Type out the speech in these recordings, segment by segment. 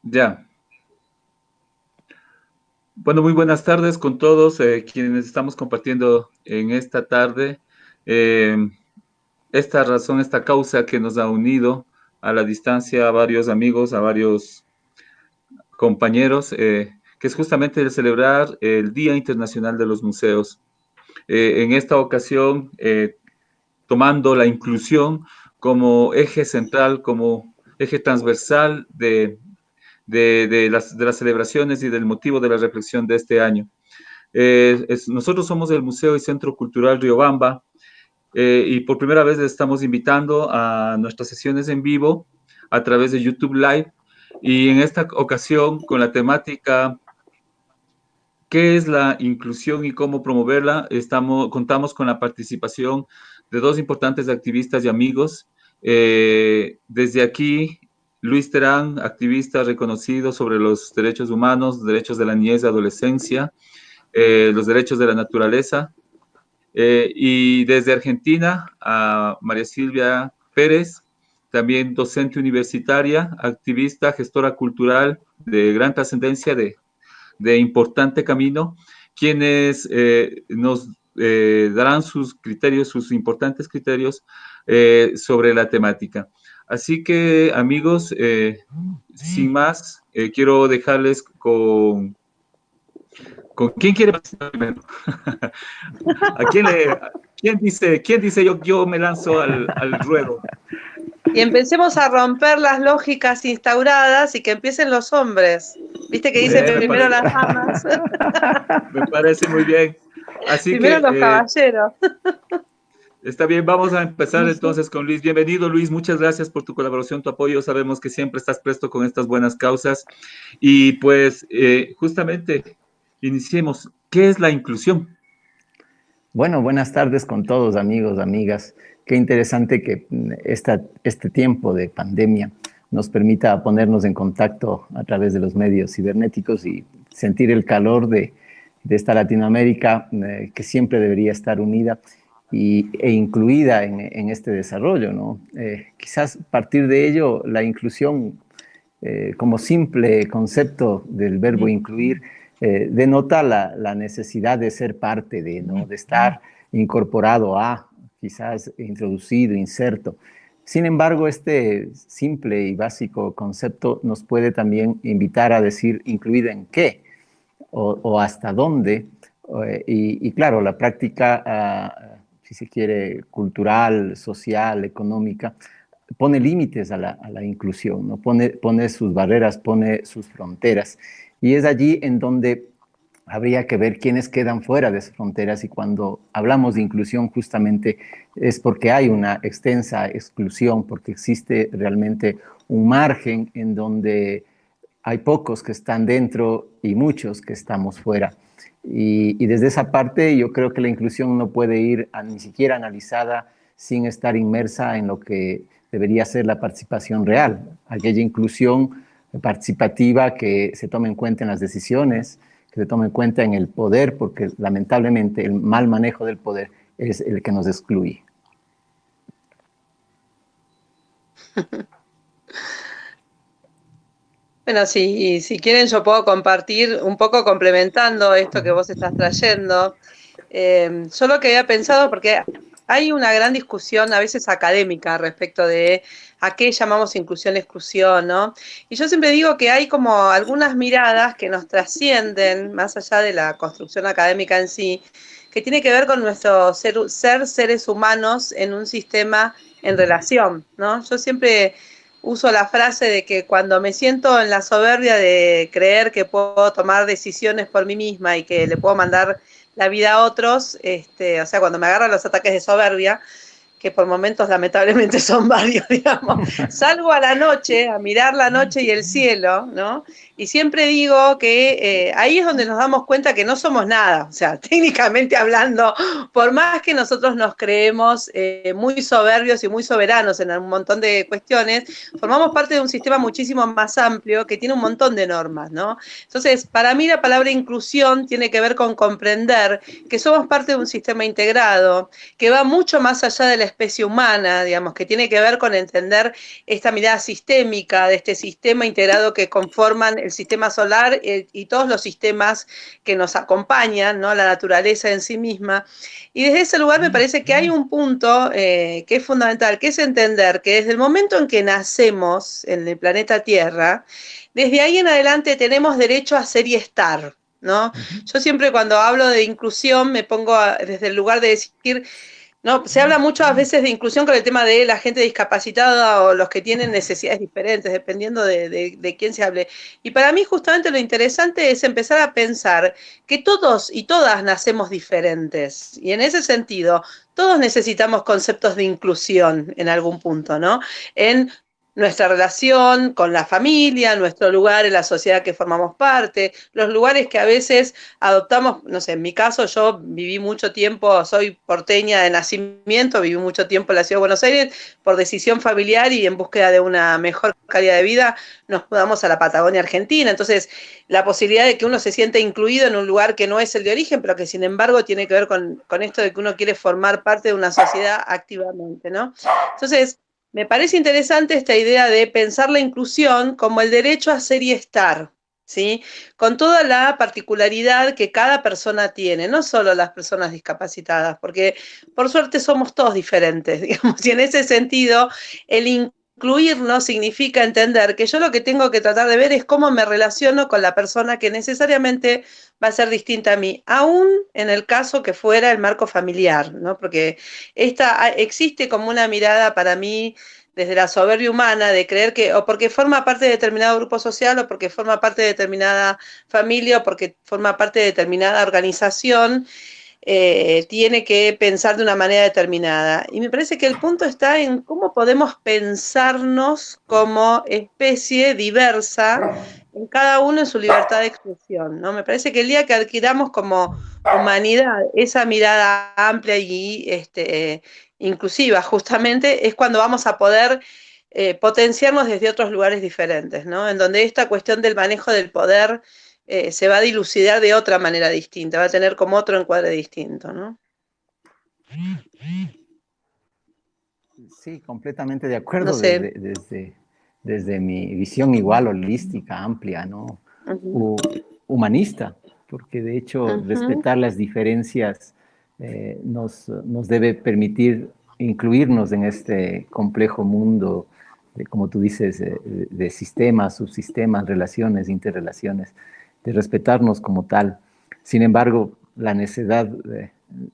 Ya. Bueno, muy buenas tardes con todos quienes estamos compartiendo en esta tarde eh, esta razón, esta causa que nos ha unido a la distancia a varios amigos, a varios compañeros, que es justamente el celebrar el Día Internacional de los Museos. En esta ocasión, tomando la inclusión como eje central, como eje transversal de las celebraciones y del motivo de la reflexión de este año. Nosotros somos el Museo y Centro Cultural Riobamba y por primera vez les estamos invitando a nuestras sesiones en vivo a través de YouTube Live y en esta ocasión con la temática ¿qué es la inclusión y cómo promoverla? Contamos con la participación de dos importantes activistas y amigos. Desde aquí, Luis Terán, activista reconocido sobre los derechos humanos, derechos de la niñez y adolescencia, los derechos de la naturaleza. Y desde Argentina, a María Silvia Pérez, también docente universitaria, activista, gestora cultural de gran trascendencia de importante camino, quienes nos darán sus criterios, sus importantes criterios sobre la temática. Así que, amigos, sin más, quiero dejarles con quién quiere participar primero. ¿A quién dice yo me lanzo al ruedo? Y empecemos a romper las lógicas instauradas y que empiecen los hombres. ¿Viste que dicen Me primero parece, las damas? me parece muy bien. Así Primero que los caballeros. está bien, vamos a empezar entonces con Luis. Bienvenido, Luis. Muchas gracias por tu colaboración, tu apoyo. Sabemos que siempre estás presto con estas buenas causas. Y pues, justamente, iniciemos. ¿Qué es la inclusión? Bueno, buenas tardes con todos, amigos, amigas. Qué interesante que este tiempo de pandemia nos permita ponernos en contacto a través de los medios cibernéticos y sentir el calor de esta Latinoamérica que siempre debería estar unida e incluida en este desarrollo, ¿no? Quizás a partir de ello, la inclusión como simple concepto del verbo incluir, denota la necesidad de ser parte de, ¿no? De estar incorporado a, quizás introducido, inserto. Sin embargo, este simple y básico concepto nos puede también invitar a decir incluido en qué o hasta dónde. Y claro, la práctica, si se quiere, cultural, social, económica, pone límites a la inclusión, ¿no? Pone sus barreras, pone sus fronteras. Y es allí en donde habría que ver quiénes quedan fuera de esas fronteras y cuando hablamos de inclusión justamente es porque hay una extensa exclusión, porque existe realmente un margen en donde hay pocos que están dentro y muchos que estamos fuera. Y desde esa parte yo creo que la inclusión no puede ir ni siquiera analizada sin estar inmersa en lo que debería ser la participación real, aquella inclusión participativa que se tome en cuenta en las decisiones, que se tome en cuenta en el poder, porque lamentablemente el mal manejo del poder es el que nos excluye. Bueno, si quieren yo puedo compartir un poco complementando esto que vos estás trayendo. Yo lo que había pensado, porque hay una gran discusión a veces académica respecto de a qué llamamos inclusión, exclusión, ¿no? Y yo siempre digo que hay como algunas miradas que nos trascienden más allá de la construcción académica en sí, que tiene que ver con nuestro ser seres humanos en un sistema en relación, ¿no? Yo siempre uso la frase de que cuando me siento en la soberbia de creer que puedo tomar decisiones por mí misma y que le puedo mandar la vida a otros, o sea, cuando me agarran los ataques de soberbia, que por momentos lamentablemente son varios, digamos, salgo a la noche a mirar la noche y el cielo, ¿no? Y siempre digo que ahí es donde nos damos cuenta que no somos nada, o sea, técnicamente hablando, por más que nosotros nos creemos muy soberbios y muy soberanos en un montón de cuestiones, formamos parte de un sistema muchísimo más amplio que tiene un montón de normas, ¿no? Entonces, para mí la palabra inclusión tiene que ver con comprender que somos parte de un sistema integrado, que va mucho más allá de la especie humana, digamos, que tiene que ver con entender esta mirada sistémica de este sistema integrado que conforman el sistema solar y todos los sistemas que nos acompañan, ¿no? La naturaleza en sí misma. Y desde ese lugar me parece que hay un punto que es fundamental, que es entender que desde el momento en que nacemos en el planeta Tierra, desde ahí en adelante tenemos derecho a ser y estar, ¿no? Yo siempre cuando hablo de inclusión me pongo desde el lugar de decir, no, se habla muchas veces de inclusión con el tema de la gente discapacitada o los que tienen necesidades diferentes, dependiendo de quién se hable. Y para mí justamente lo interesante es empezar a pensar que todos y todas nacemos diferentes. Y en ese sentido, todos necesitamos conceptos de inclusión en algún punto, ¿no? En nuestra relación con la familia, nuestro lugar en la sociedad que formamos parte, los lugares que a veces adoptamos, no sé, en mi caso yo viví mucho tiempo, soy porteña de nacimiento, viví mucho tiempo en la ciudad de Buenos Aires por decisión familiar y en búsqueda de una mejor calidad de vida nos mudamos a la Patagonia Argentina, entonces la posibilidad de que uno se sienta incluido en un lugar que no es el de origen, pero que sin embargo tiene que ver con esto de que uno quiere formar parte de una sociedad activamente, ¿no? Entonces, me parece interesante esta idea de pensar la inclusión como el derecho a ser y estar, ¿sí? Con toda la particularidad que cada persona tiene, no solo las personas discapacitadas, porque por suerte somos todos diferentes, digamos, y en ese sentido el incluirnos significa entender que yo lo que tengo que tratar de ver es cómo me relaciono con la persona que necesariamente va a ser distinta a mí, aún en el caso que fuera el marco familiar, ¿no? Porque existe como una mirada para mí desde la soberbia humana de creer que o porque forma parte de determinado grupo social o porque forma parte de determinada familia o porque forma parte de determinada organización, tiene que pensar de una manera determinada. Y me parece que el punto está en cómo podemos pensarnos como especie diversa, en cada uno en su libertad de expresión, ¿no? Me parece que el día que adquiramos como humanidad esa mirada amplia y inclusiva, justamente, es cuando vamos a poder potenciarnos desde otros lugares diferentes, ¿no? En donde esta cuestión del manejo del poder se va a dilucidar de otra manera distinta, va a tener como otro encuadre distinto, ¿no? Sí, completamente de No acuerdo sé. desde mi visión igual, holística, amplia, ¿no? Uh-huh. Humanista, porque de hecho respetar las diferencias nos debe permitir incluirnos en este complejo mundo, como tú dices, de sistemas, subsistemas, relaciones, interrelaciones, de respetarnos como tal. Sin embargo, la necedad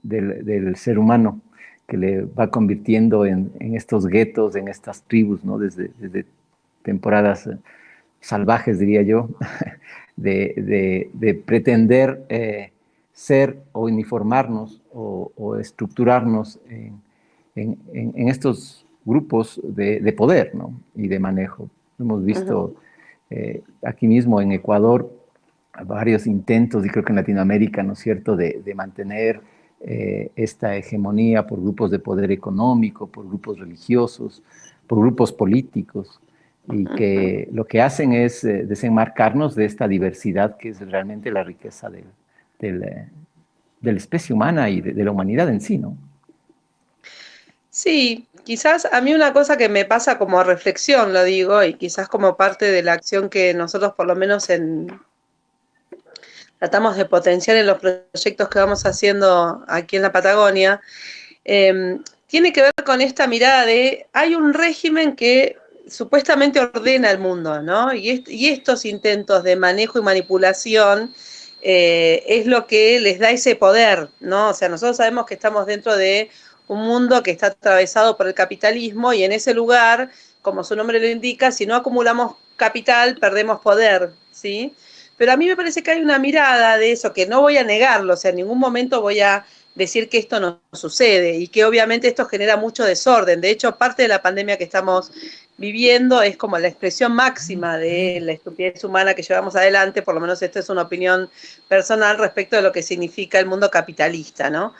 del ser humano que le va convirtiendo en estos guetos, en estas tribus, ¿no? Desde temporadas salvajes, diría yo, de pretender ser o uniformarnos o estructurarnos en estos grupos de poder, ¿no? Y de manejo. Hemos visto aquí mismo en Ecuador varios intentos, y creo que en Latinoamérica, ¿no es cierto?, de mantener esta hegemonía por grupos de poder económico, por grupos religiosos, por grupos políticos, y que lo que hacen es desenmarcarnos de esta diversidad que es realmente la riqueza de la especie humana y de la humanidad en sí, ¿no? Sí, quizás a mí una cosa que me pasa como reflexión, lo digo, y quizás como parte de la acción que nosotros por lo menos tratamos de potenciar en los proyectos que vamos haciendo aquí en la Patagonia, tiene que ver con esta mirada de hay un régimen que supuestamente ordena el mundo, ¿no? Y estos intentos de manejo y manipulación es lo que les da ese poder, ¿no? O sea, nosotros sabemos que estamos dentro de un mundo que está atravesado por el capitalismo y en ese lugar, como su nombre lo indica, si no acumulamos capital, perdemos poder, ¿sí? Pero a mí me parece que hay una mirada de eso que no voy a negarlo, o sea, en ningún momento voy a decir que esto no sucede y que obviamente esto genera mucho desorden. De hecho, parte de la pandemia que estamos viviendo es como la expresión máxima de la estupidez humana que llevamos adelante, por lo menos esta es una opinión personal respecto de lo que significa el mundo capitalista, ¿no?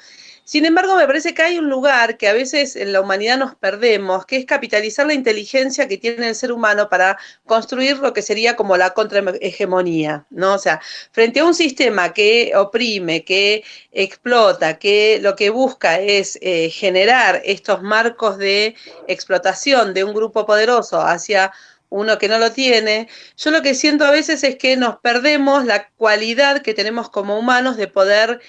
Sin embargo, me parece que hay un lugar que a veces en la humanidad nos perdemos, que es capitalizar la inteligencia que tiene el ser humano para construir lo que sería como la contrahegemonía, ¿no? O sea, frente a un sistema que oprime, que explota, que lo que busca es generar estos marcos de explotación de un grupo poderoso hacia uno que no lo tiene, yo lo que siento a veces es que nos perdemos la cualidad que tenemos como humanos de poder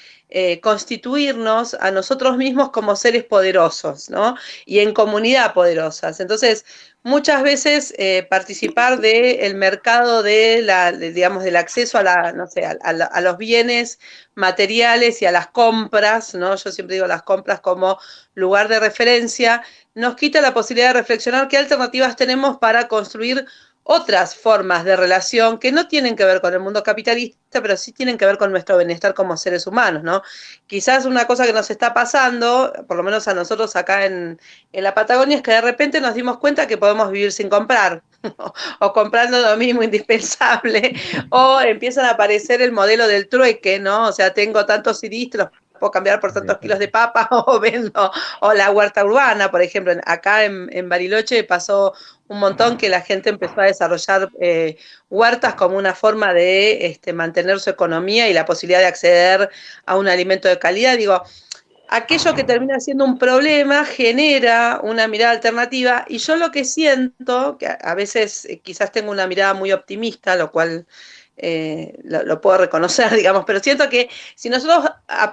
constituirnos a nosotros mismos como seres poderosos, ¿no? Y en comunidad poderosas. Entonces, muchas veces participar del mercado digamos, del acceso a la, no sé, a los bienes materiales y a las compras, ¿no? Yo siempre digo las compras como lugar de referencia, nos quita la posibilidad de reflexionar qué alternativas tenemos para construir otras formas de relación que no tienen que ver con el mundo capitalista, pero sí tienen que ver con nuestro bienestar como seres humanos, ¿no? Quizás una cosa que nos está pasando, por lo menos a nosotros acá en la Patagonia, es que de repente nos dimos cuenta que podemos vivir sin comprar, o comprando lo mismo indispensable, o empiezan a aparecer el modelo del trueque, ¿no? O sea, tengo tantos CDs, te los puedo cambiar por tantos kilos de papa, o vendo, o la huerta urbana, por ejemplo, acá en Bariloche pasó un montón que la gente empezó a desarrollar huertas como una forma de mantener su economía y la posibilidad de acceder a un alimento de calidad. Digo, aquello que termina siendo un problema genera una mirada alternativa y yo lo que siento, que a veces quizás tengo una mirada muy optimista, lo cual lo puedo reconocer, digamos, pero siento que si nosotros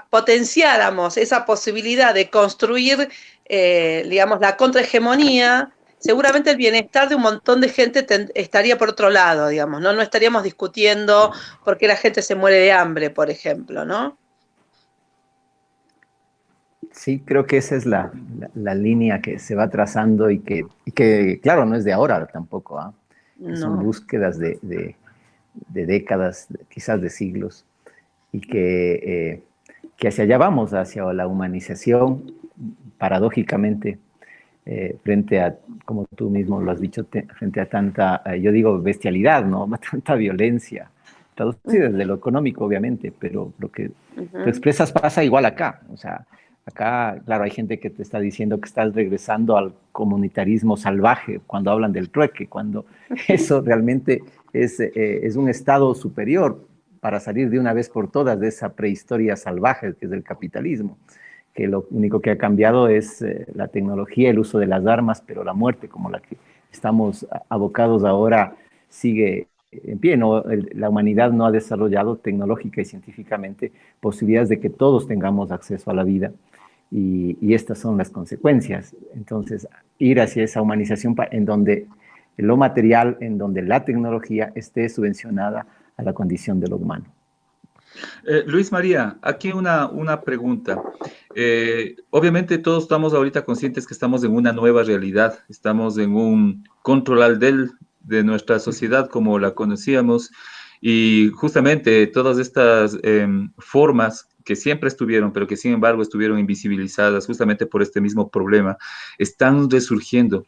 potenciáramos esa posibilidad de construir, digamos, la contrahegemonía, seguramente el bienestar de un montón de gente estaría por otro lado, digamos, ¿no? No estaríamos discutiendo por qué la gente se muere de hambre, por ejemplo, ¿no? Sí, creo que esa es la línea que se va trazando y que, claro, no es de ahora tampoco, ¿ah? Que son No. búsquedas de décadas, quizás de siglos, y que hacia allá vamos, hacia la humanización, paradójicamente, frente a, como tú mismo lo has dicho, frente a tanta, yo digo, bestialidad, ¿no? Tanta violencia, traducida desde lo económico, obviamente, pero lo que tú expresas pasa igual acá, o sea, acá, claro, hay gente que te está diciendo que estás regresando al comunitarismo salvaje cuando hablan del trueque, cuando eso realmente es un estado superior para salir de una vez por todas de esa prehistoria salvaje que es el capitalismo, que lo único que ha cambiado es la tecnología, el uso de las armas, pero la muerte como la que estamos abocados ahora sigue en pie. ¿No? La humanidad no ha desarrollado tecnológica y científicamente posibilidades de que todos tengamos acceso a la vida y estas son las consecuencias. Entonces, ir hacia esa humanización en donde lo material, en donde la tecnología esté subvencionada a la condición de lo humano. Luis María, aquí una pregunta. Obviamente todos estamos ahorita conscientes que estamos en una nueva realidad, estamos en un control al del de nuestra sociedad como la conocíamos y justamente todas estas formas que siempre estuvieron, pero que sin embargo estuvieron invisibilizadas justamente por este mismo problema, están resurgiendo.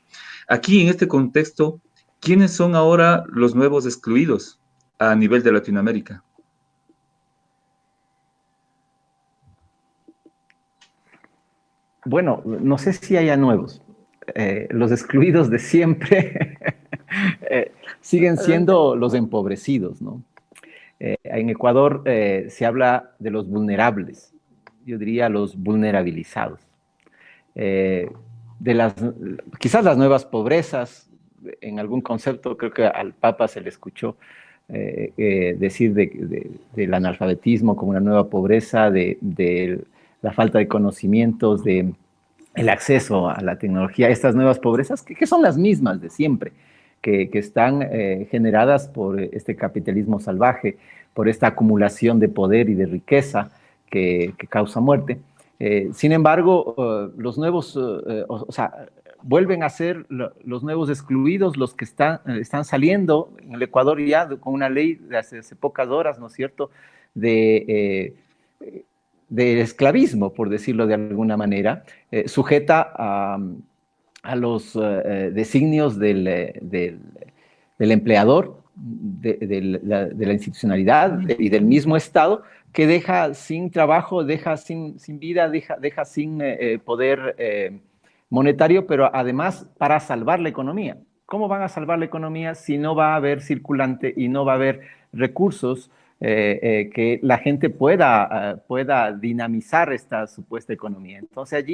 Aquí en este contexto, ¿quiénes son ahora los nuevos excluidos a nivel de Latinoamérica? Bueno, no sé si haya nuevos. Los excluidos de siempre siguen siendo los empobrecidos, ¿no? En Ecuador se habla de los vulnerables, yo diría los vulnerabilizados. De quizás las nuevas pobrezas, en algún concepto, creo que al Papa se le escuchó decir del analfabetismo como una nueva pobreza, de la falta de conocimientos, de el acceso a la tecnología, estas nuevas pobrezas, que son las mismas de siempre, que están generadas por este capitalismo salvaje, por esta acumulación de poder y de riqueza que causa muerte. Sin embargo, los nuevos, o sea, vuelven a ser los nuevos excluidos, los que están saliendo en el Ecuador ya con una ley de hace pocas horas, ¿no es cierto?, de esclavismo, por decirlo de alguna manera, sujeta los designios del empleador, de la institucionalidad y del mismo Estado, que deja sin trabajo, deja sin vida, deja sin poder monetario, pero además para salvar la economía. ¿Cómo van a salvar la economía si no va a haber circulante y no va a haber recursos que la gente pueda dinamizar esta supuesta economía? Entonces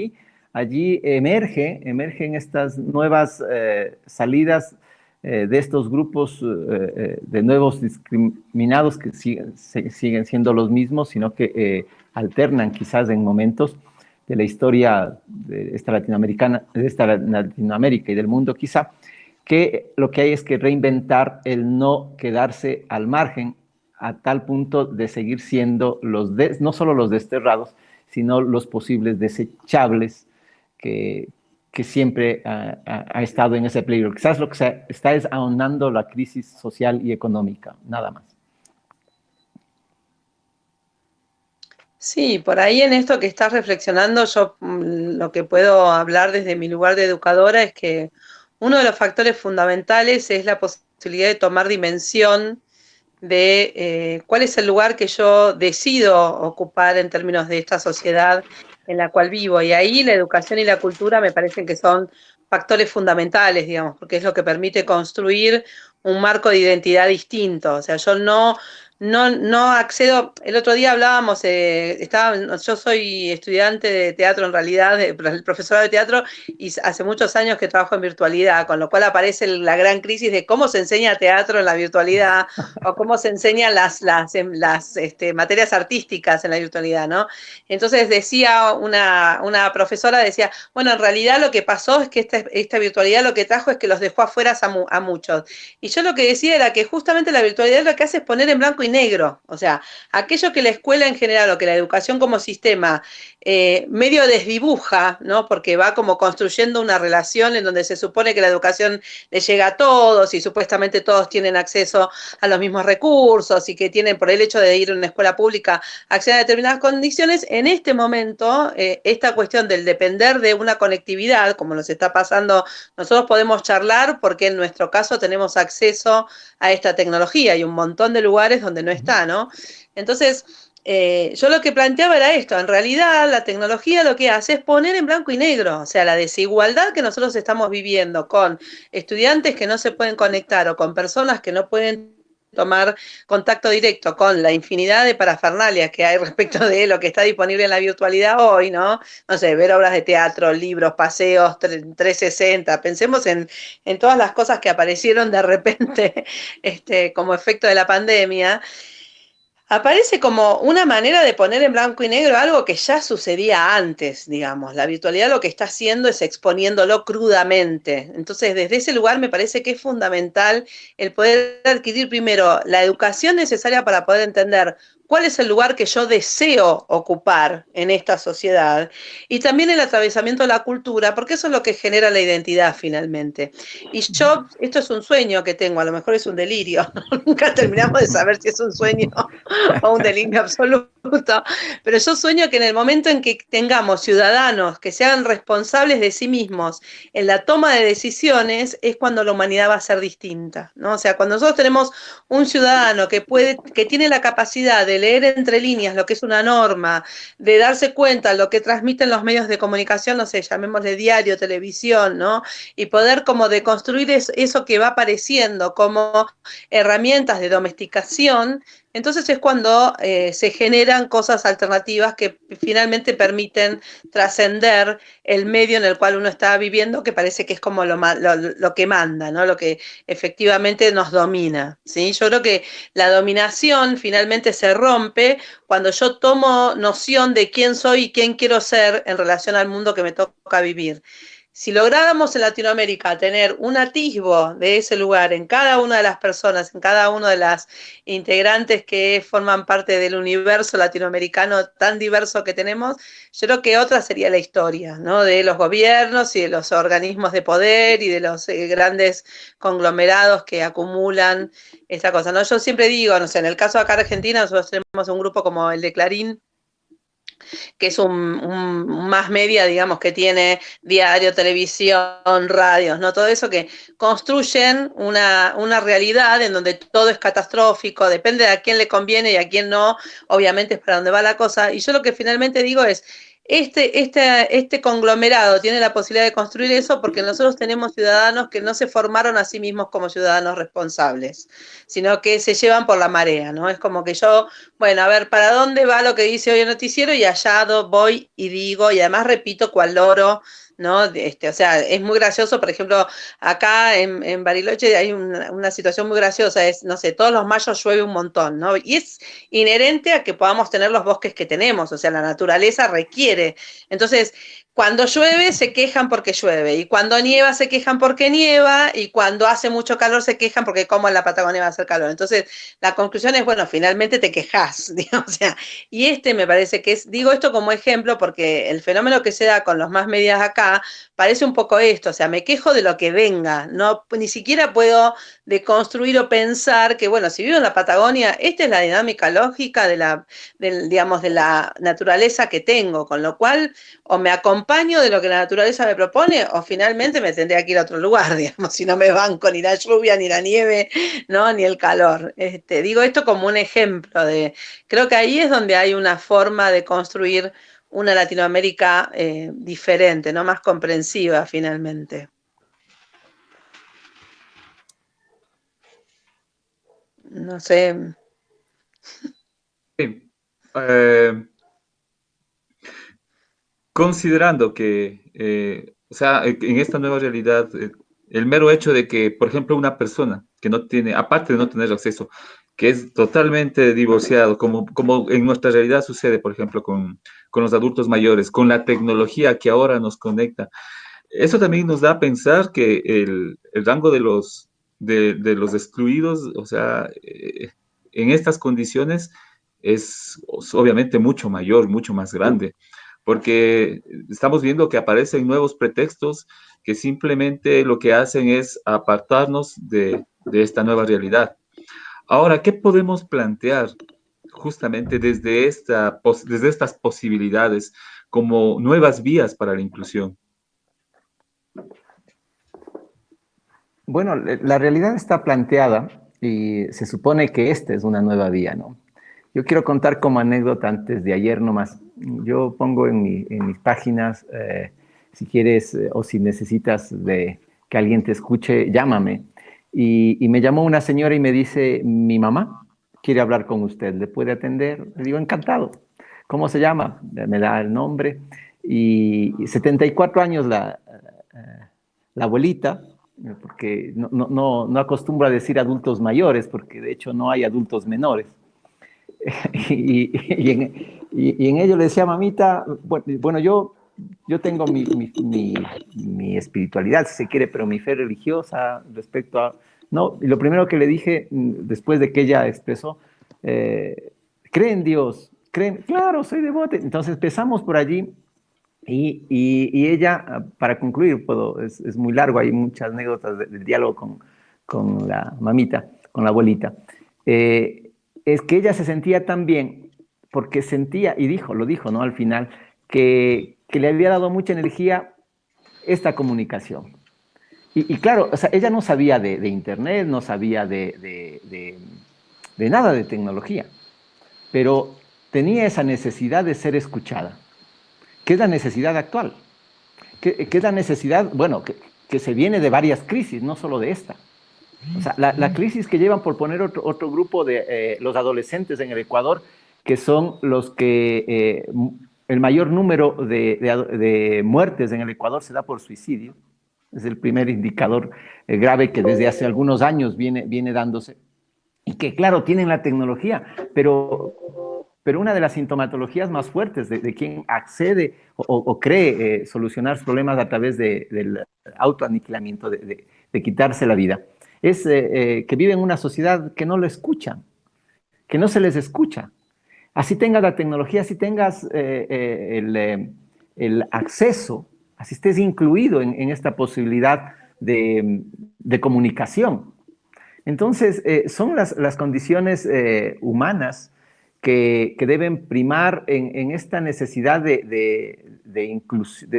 allí emergen estas nuevas salidas de estos grupos de nuevos discriminados que siguen siendo los mismos, sino que alternan quizás en momentos de la historia de esta Latinoamérica y del mundo quizá, que lo que hay es que reinventar el no quedarse al margen a tal punto de seguir siendo no solo los desterrados, sino los posibles desechables que siempre ha estado en ese peligro. Quizás lo que se está es ahondando la crisis social y económica, nada más. Sí, por ahí en esto que estás reflexionando, yo lo que puedo hablar desde mi lugar de educadora es que uno de los factores fundamentales es la posibilidad de tomar dimensión de cuál es el lugar que yo decido ocupar en términos de esta sociedad en la cual vivo. Y ahí la educación y la cultura me parecen que son factores fundamentales, digamos, porque es lo que permite construir un marco de identidad distinto. O sea, yo no accedo. El otro día hablábamos, yo soy estudiante de teatro en realidad, el profesorado de teatro, y hace muchos años que trabajo en virtualidad, con lo cual aparece la gran crisis de cómo se enseña teatro en la virtualidad o cómo se enseñan las materias artísticas en la virtualidad, ¿no? Entonces decía una profesora, decía, bueno, en realidad lo que pasó es que esta virtualidad lo que trajo es que los dejó afuera a muchos. Y yo lo que decía era que justamente la virtualidad lo que hace es poner en blanco y negro, o sea, aquello que la escuela en general o que la educación como sistema medio desdibuja, ¿no? Porque va como construyendo una relación en donde se supone que la educación le llega a todos y supuestamente todos tienen acceso a los mismos recursos y que tienen por el hecho de ir a una escuela pública acceso a determinadas condiciones. En este momento, esta cuestión del depender de una conectividad, como nos está pasando, nosotros podemos charlar porque en nuestro caso tenemos acceso a esta tecnología y un montón de lugares donde no está, ¿no? Entonces, yo lo que planteaba era esto, en realidad la tecnología lo que hace es poner en blanco y negro, o sea, la desigualdad que nosotros estamos viviendo con estudiantes que no se pueden conectar o con personas que no pueden tomar contacto directo con la infinidad de parafernalias que hay respecto de lo que está disponible en la virtualidad hoy, ¿no? No sé, ver obras de teatro, libros, paseos, 360, pensemos en todas las cosas que aparecieron de repente como efecto de la pandemia. Aparece como una manera de poner en blanco y negro algo que ya sucedía antes, digamos. La virtualidad lo que está haciendo es exponiéndolo crudamente. Entonces, desde ese lugar me parece que es fundamental el poder adquirir primero la educación necesaria para poder entender cuál es el lugar que yo deseo ocupar en esta sociedad y también el atravesamiento de la cultura, porque eso es lo que genera la identidad finalmente. Y yo, esto es un sueño que tengo, a lo mejor es un delirio, nunca terminamos de saber si es un sueño o un delirio absoluto, pero yo sueño que en el momento en que tengamos ciudadanos que sean responsables de sí mismos en la toma de decisiones, es cuando la humanidad va a ser distinta, ¿no? O sea, cuando nosotros tenemos un ciudadano que tiene la capacidad de leer entre líneas lo que es una norma, de darse cuenta de lo que transmiten los medios de comunicación, no sé, llamémosle diario, televisión, ¿no? Y poder como deconstruir eso que va apareciendo como herramientas de domesticación. Entonces es cuando se generan cosas alternativas que finalmente permiten trascender el medio en el cual uno está viviendo, que parece que es como lo que manda, ¿no? Lo que efectivamente nos domina, ¿sí? Yo creo que la dominación finalmente se rompe cuando yo tomo noción de quién soy y quién quiero ser en relación al mundo que me toca vivir. Si lográramos en Latinoamérica tener un atisbo de ese lugar en cada una de las personas, en cada una de las integrantes que forman parte del universo latinoamericano tan diverso que tenemos, yo creo que otra sería la historia, ¿no? De los gobiernos y de los organismos de poder y de los grandes conglomerados que acumulan esta cosa, ¿no? Yo siempre digo, no sé, en el caso de acá de Argentina, nosotros tenemos un grupo como el de Clarín, que es un más media, digamos, que tiene diario, televisión, radios, ¿no? Todo eso que construyen una realidad en donde todo es catastrófico, depende de a quién le conviene y a quién no, obviamente es para dónde va la cosa. Y yo lo que finalmente digo es, este conglomerado tiene la posibilidad de construir eso porque nosotros tenemos ciudadanos que no se formaron a sí mismos como ciudadanos responsables, sino que se llevan por la marea, ¿no? Es como que yo, bueno, a ver, ¿para dónde va lo que dice hoy el noticiero? Y allá voy y digo, y además repito cual loro, ¿no? O sea, es muy gracioso, por ejemplo, acá en Bariloche hay una situación muy graciosa, es, no sé, todos los mayos llueve un montón, ¿no? Y es inherente a que podamos tener los bosques que tenemos, o sea, la naturaleza requiere. Entonces, cuando llueve se quejan porque llueve, y cuando nieva se quejan porque nieva, y cuando hace mucho calor se quejan porque como en la Patagonia va a hacer calor. Entonces, la conclusión es, bueno, finalmente te quejas, digamos, o sea, y me parece que es, digo esto como ejemplo porque el fenómeno que se da con los más medias acá parece un poco esto, o sea, me quejo de lo que venga, no, ni siquiera puedo deconstruir o pensar que, bueno, si vivo en la Patagonia, esta es la dinámica lógica digamos, de la naturaleza que tengo, con lo cual o me acompaño de lo que la naturaleza me propone o finalmente me tendría que ir a otro lugar, digamos, si no me banco ni la lluvia, ni la nieve, ¿no? Ni el calor. Digo esto como un ejemplo creo que ahí es donde hay una forma de construir una Latinoamérica diferente, ¿no? Más comprensiva finalmente. No sé. Sí. Considerando que, o sea, en esta nueva realidad, el mero hecho de que, por ejemplo, una persona que no tiene, aparte de no tener acceso, que es totalmente divorciado, como en nuestra realidad sucede, por ejemplo, con los adultos mayores, con la tecnología que ahora nos conecta, eso también nos da a pensar que el rango de los excluidos, o sea, en estas condiciones es obviamente mucho mayor, mucho más grande, porque estamos viendo que aparecen nuevos pretextos que simplemente lo que hacen es apartarnos de esta nueva realidad. Ahora, ¿qué podemos plantear justamente desde estas posibilidades como nuevas vías para la inclusión? Bueno, la realidad está planteada y se supone que esta es una nueva vía, ¿no? Yo quiero contar como anécdota antes de ayer nomás. Yo pongo en mis páginas, si quieres o si necesitas de que alguien te escuche, llámame. Y me llamó una señora y me dice, mi mamá quiere hablar con usted, ¿le puede atender? Le digo, encantado. ¿Cómo se llama? Me da el nombre. Y 74 años la abuelita, porque no acostumbro a decir adultos mayores, porque de hecho no hay adultos menores. Y en ello le decía, mamita, bueno, yo tengo mi espiritualidad, si se quiere, pero mi fe religiosa respecto a... No, y lo primero que le dije, después de que ella expresó, ¿cree en Dios? ¿Creen? Claro, soy devoto. Entonces empezamos por allí y ella, para concluir, es muy largo, hay muchas anécdotas del diálogo con la mamita, con la abuelita. Es que ella se sentía tan bien porque sentía, y lo dijo, ¿no? Al final, que le había dado mucha energía esta comunicación. Y claro, o sea, ella no sabía de internet, no sabía de nada de tecnología, pero tenía esa necesidad de ser escuchada, que es la necesidad actual, que es la necesidad, bueno, que se viene de varias crisis, no solo de esta. O sea, la crisis que llevan, por poner otro grupo de los adolescentes en el Ecuador, que son los que el mayor número de muertes en el Ecuador se da por suicidio. Es el primer indicador grave que desde hace algunos años viene dándose. Y que, claro, tienen la tecnología, pero una de las sintomatologías más fuertes de quien accede o cree solucionar problemas a través del autoaniquilamiento, de quitarse la vida, es que viven en una sociedad que no lo escuchan, que no se les escucha. Así tengas la tecnología, así tengas el acceso, así estés incluido en esta posibilidad de comunicación. Entonces, son las condiciones humanas que deben primar en esta necesidad de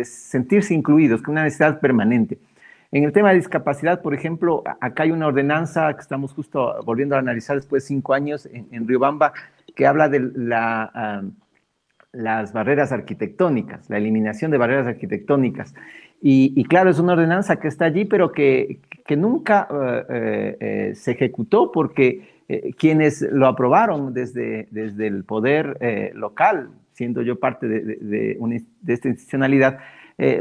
sentirse incluidos, que es una necesidad permanente. En el tema de discapacidad, por ejemplo, acá hay una ordenanza que estamos justo volviendo a analizar después de 5 años en Riobamba, que habla de las barreras arquitectónicas, la eliminación de barreras arquitectónicas. Y claro, es una ordenanza que está allí, pero que nunca se ejecutó porque quienes lo aprobaron desde el poder local, siendo yo parte de esta institucionalidad,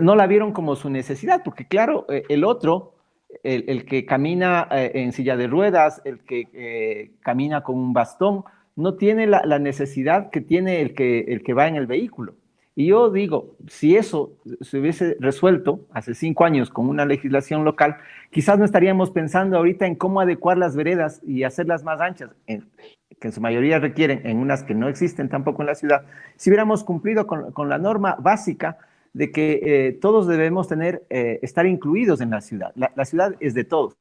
no la vieron como su necesidad, porque claro, el otro, el que camina en silla de ruedas, el que camina con un bastón, no tiene la necesidad que tiene el que va en el vehículo. Y yo digo, si eso se hubiese resuelto hace 5 años con una legislación local, quizás no estaríamos pensando ahorita en cómo adecuar las veredas y hacerlas más anchas, que en su mayoría requieren, en unas que no existen tampoco en la ciudad, si hubiéramos cumplido con la norma básica de que todos debemos estar incluidos en la ciudad. La ciudad es de todos.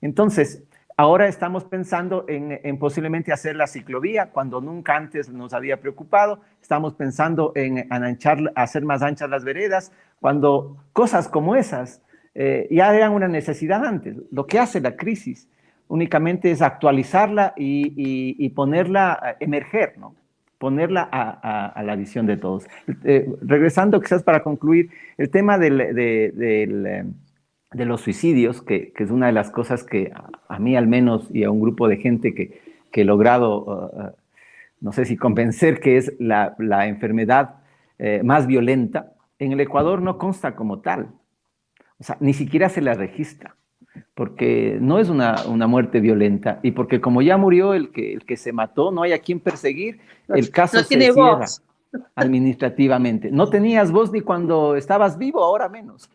Entonces, ahora estamos pensando en posiblemente hacer la ciclovía, cuando nunca antes nos había preocupado. Estamos pensando en hacer más anchas las veredas, cuando cosas como esas ya eran una necesidad antes. Lo que hace la crisis únicamente es actualizarla y ponerla, emerger, ¿no? Ponerla a la visión de todos. Regresando quizás para concluir, el tema de los suicidios, que es una de las cosas que a mí al menos y a un grupo de gente que he logrado, no sé si convencer que es la enfermedad más violenta, en el Ecuador no consta como tal. O sea, ni siquiera se la registra, porque no es una muerte violenta y porque como ya murió el que se mató, no hay a quien perseguir, el caso no se tiene cierra voz administrativamente. No tenías voz ni cuando estabas vivo, ahora menos.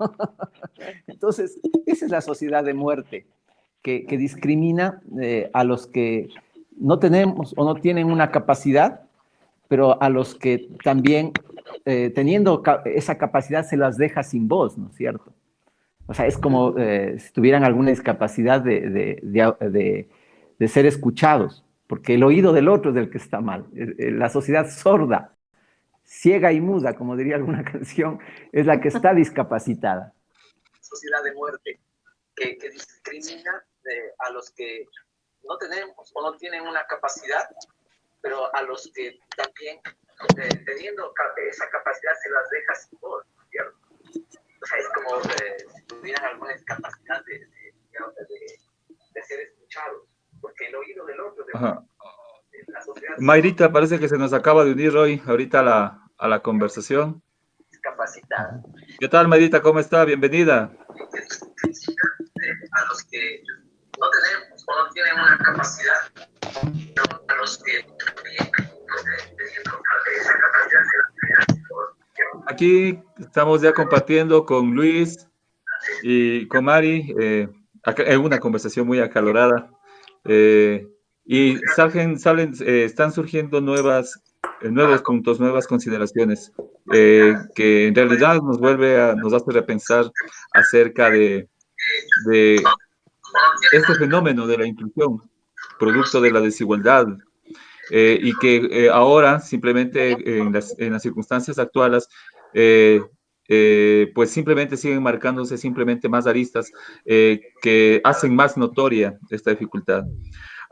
Entonces, esa es la sociedad de muerte que discrimina a los que no tenemos o no tienen una capacidad, pero a los que también, teniendo esa capacidad, se las deja sin voz, ¿no es cierto? O sea, es como si tuvieran alguna discapacidad de ser escuchados, porque el oído del otro es el que está mal. La sociedad sorda, ciega y muda, como diría alguna canción, es la que está discapacitada. Sociedad de muerte que discrimina a los que no tenemos o no tienen una capacidad, pero a los que también, teniendo esa capacidad, se las deja sin voz, ¿cierto? O sea, es como si tuvieran alguna discapacidad de ser escuchados, porque el oído del otro... La sociedad... Mayrita, parece que se nos acaba de unir hoy, ahorita a la conversación. Capacitada. ¿Qué tal, Mayrita? ¿Cómo está? Bienvenida. A los que no tenemos o no tienen una capacidad, pero a los que también teniendo esa capacidad. Aquí estamos ya compartiendo con Luis y con Mari, en una conversación muy acalorada, y están surgiendo nuevos puntos, nuevas consideraciones, que en realidad nos hace repensar acerca de este fenómeno de la inclusión, producto de la desigualdad, y que ahora simplemente en las circunstancias actuales, pues simplemente siguen marcándose simplemente más aristas que hacen más notoria esta dificultad.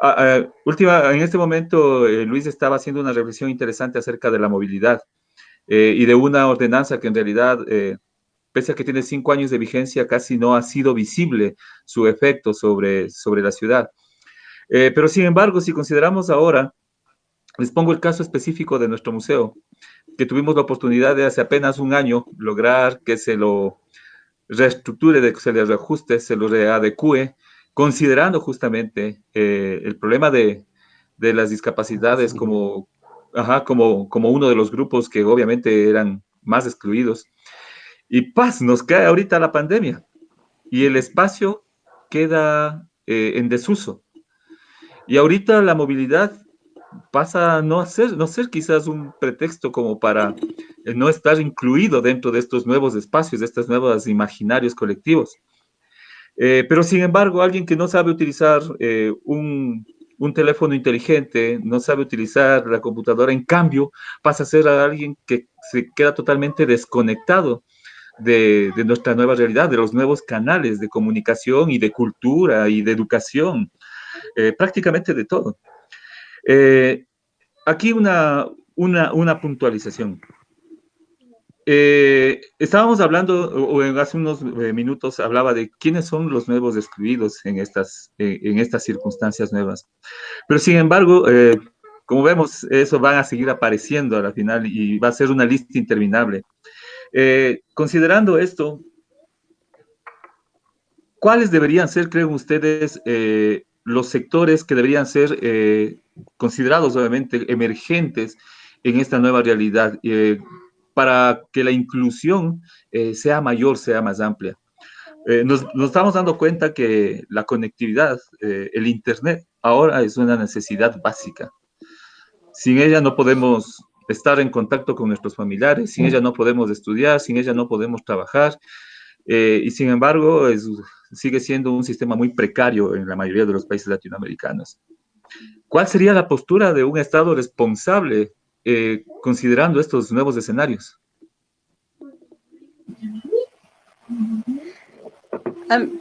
En este momento, Luis estaba haciendo una reflexión interesante acerca de la movilidad y de una ordenanza que en realidad, pese a que tiene 5 años de vigencia, casi no ha sido visible su efecto sobre la ciudad. Pero sin embargo, si consideramos ahora, les pongo el caso específico de nuestro museo, que tuvimos la oportunidad de hace apenas un año lograr que se lo reestructure, que se le reajuste, se lo readecue, considerando justamente el problema de las discapacidades como uno de los grupos que obviamente eran más excluidos. Y nos cae ahorita la pandemia y el espacio queda en desuso. Y ahorita la movilidad pasa a no ser quizás un pretexto como para no estar incluido dentro de estos nuevos espacios, de estos nuevos imaginarios colectivos. Pero sin embargo, alguien que no sabe utilizar un un teléfono inteligente, no sabe utilizar la computadora, en cambio pasa a ser a alguien que se queda totalmente desconectado de nuestra nueva realidad, de los nuevos canales de comunicación y de cultura y de educación, prácticamente de todo. Eh, Aquí una puntualización. Estábamos hablando, o hace unos minutos hablaba de quiénes son los nuevos excluidos en estas circunstancias nuevas. Pero sin embargo, como vemos, eso van a seguir apareciendo a la final y va a ser una lista interminable. Considerando esto, ¿cuáles deberían ser, creen ustedes, los sectores que deberían ser considerados, obviamente, emergentes en esta nueva realidad para que la inclusión sea mayor, sea más amplia? Nos estamos dando cuenta que la conectividad, el Internet, ahora es una necesidad básica. Sin ella no podemos estar en contacto con nuestros familiares, sin ella no podemos estudiar, sin ella no podemos trabajar, y sin embargo sigue siendo un sistema muy precario en la mayoría de los países latinoamericanos. ¿Cuál sería la postura de un Estado responsable considerando estos nuevos escenarios?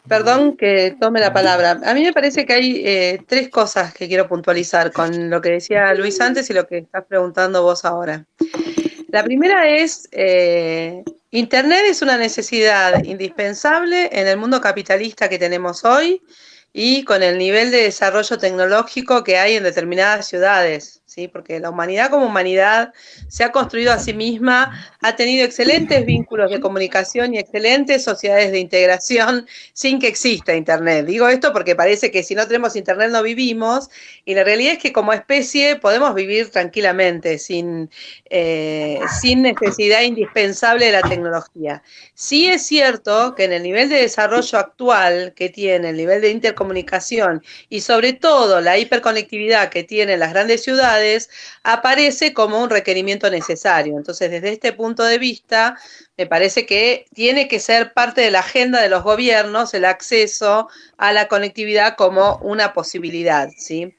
Perdón que tome la palabra. A mí me parece que hay tres cosas que quiero puntualizar con lo que decía Luis antes y lo que estás preguntando vos ahora. La primera es, Internet es una necesidad indispensable en el mundo capitalista que tenemos hoy y con el nivel de desarrollo tecnológico que hay en determinadas ciudades, ¿sí? Porque la humanidad como humanidad se ha construido a sí misma, ha tenido excelentes vínculos de comunicación y excelentes sociedades de integración sin que exista Internet. Digo esto porque parece que si no tenemos Internet no vivimos, y la realidad es que como especie podemos vivir tranquilamente sin necesidad indispensable de la tecnología. Sí es cierto que en el nivel de desarrollo actual que tiene, el nivel de intercomunicación y sobre todo la hiperconectividad que tienen las grandes ciudades, aparece como un requerimiento necesario. Entonces, desde este punto de vista, me parece que tiene que ser parte de la agenda de los gobiernos el acceso a la conectividad como una posibilidad, ¿sí?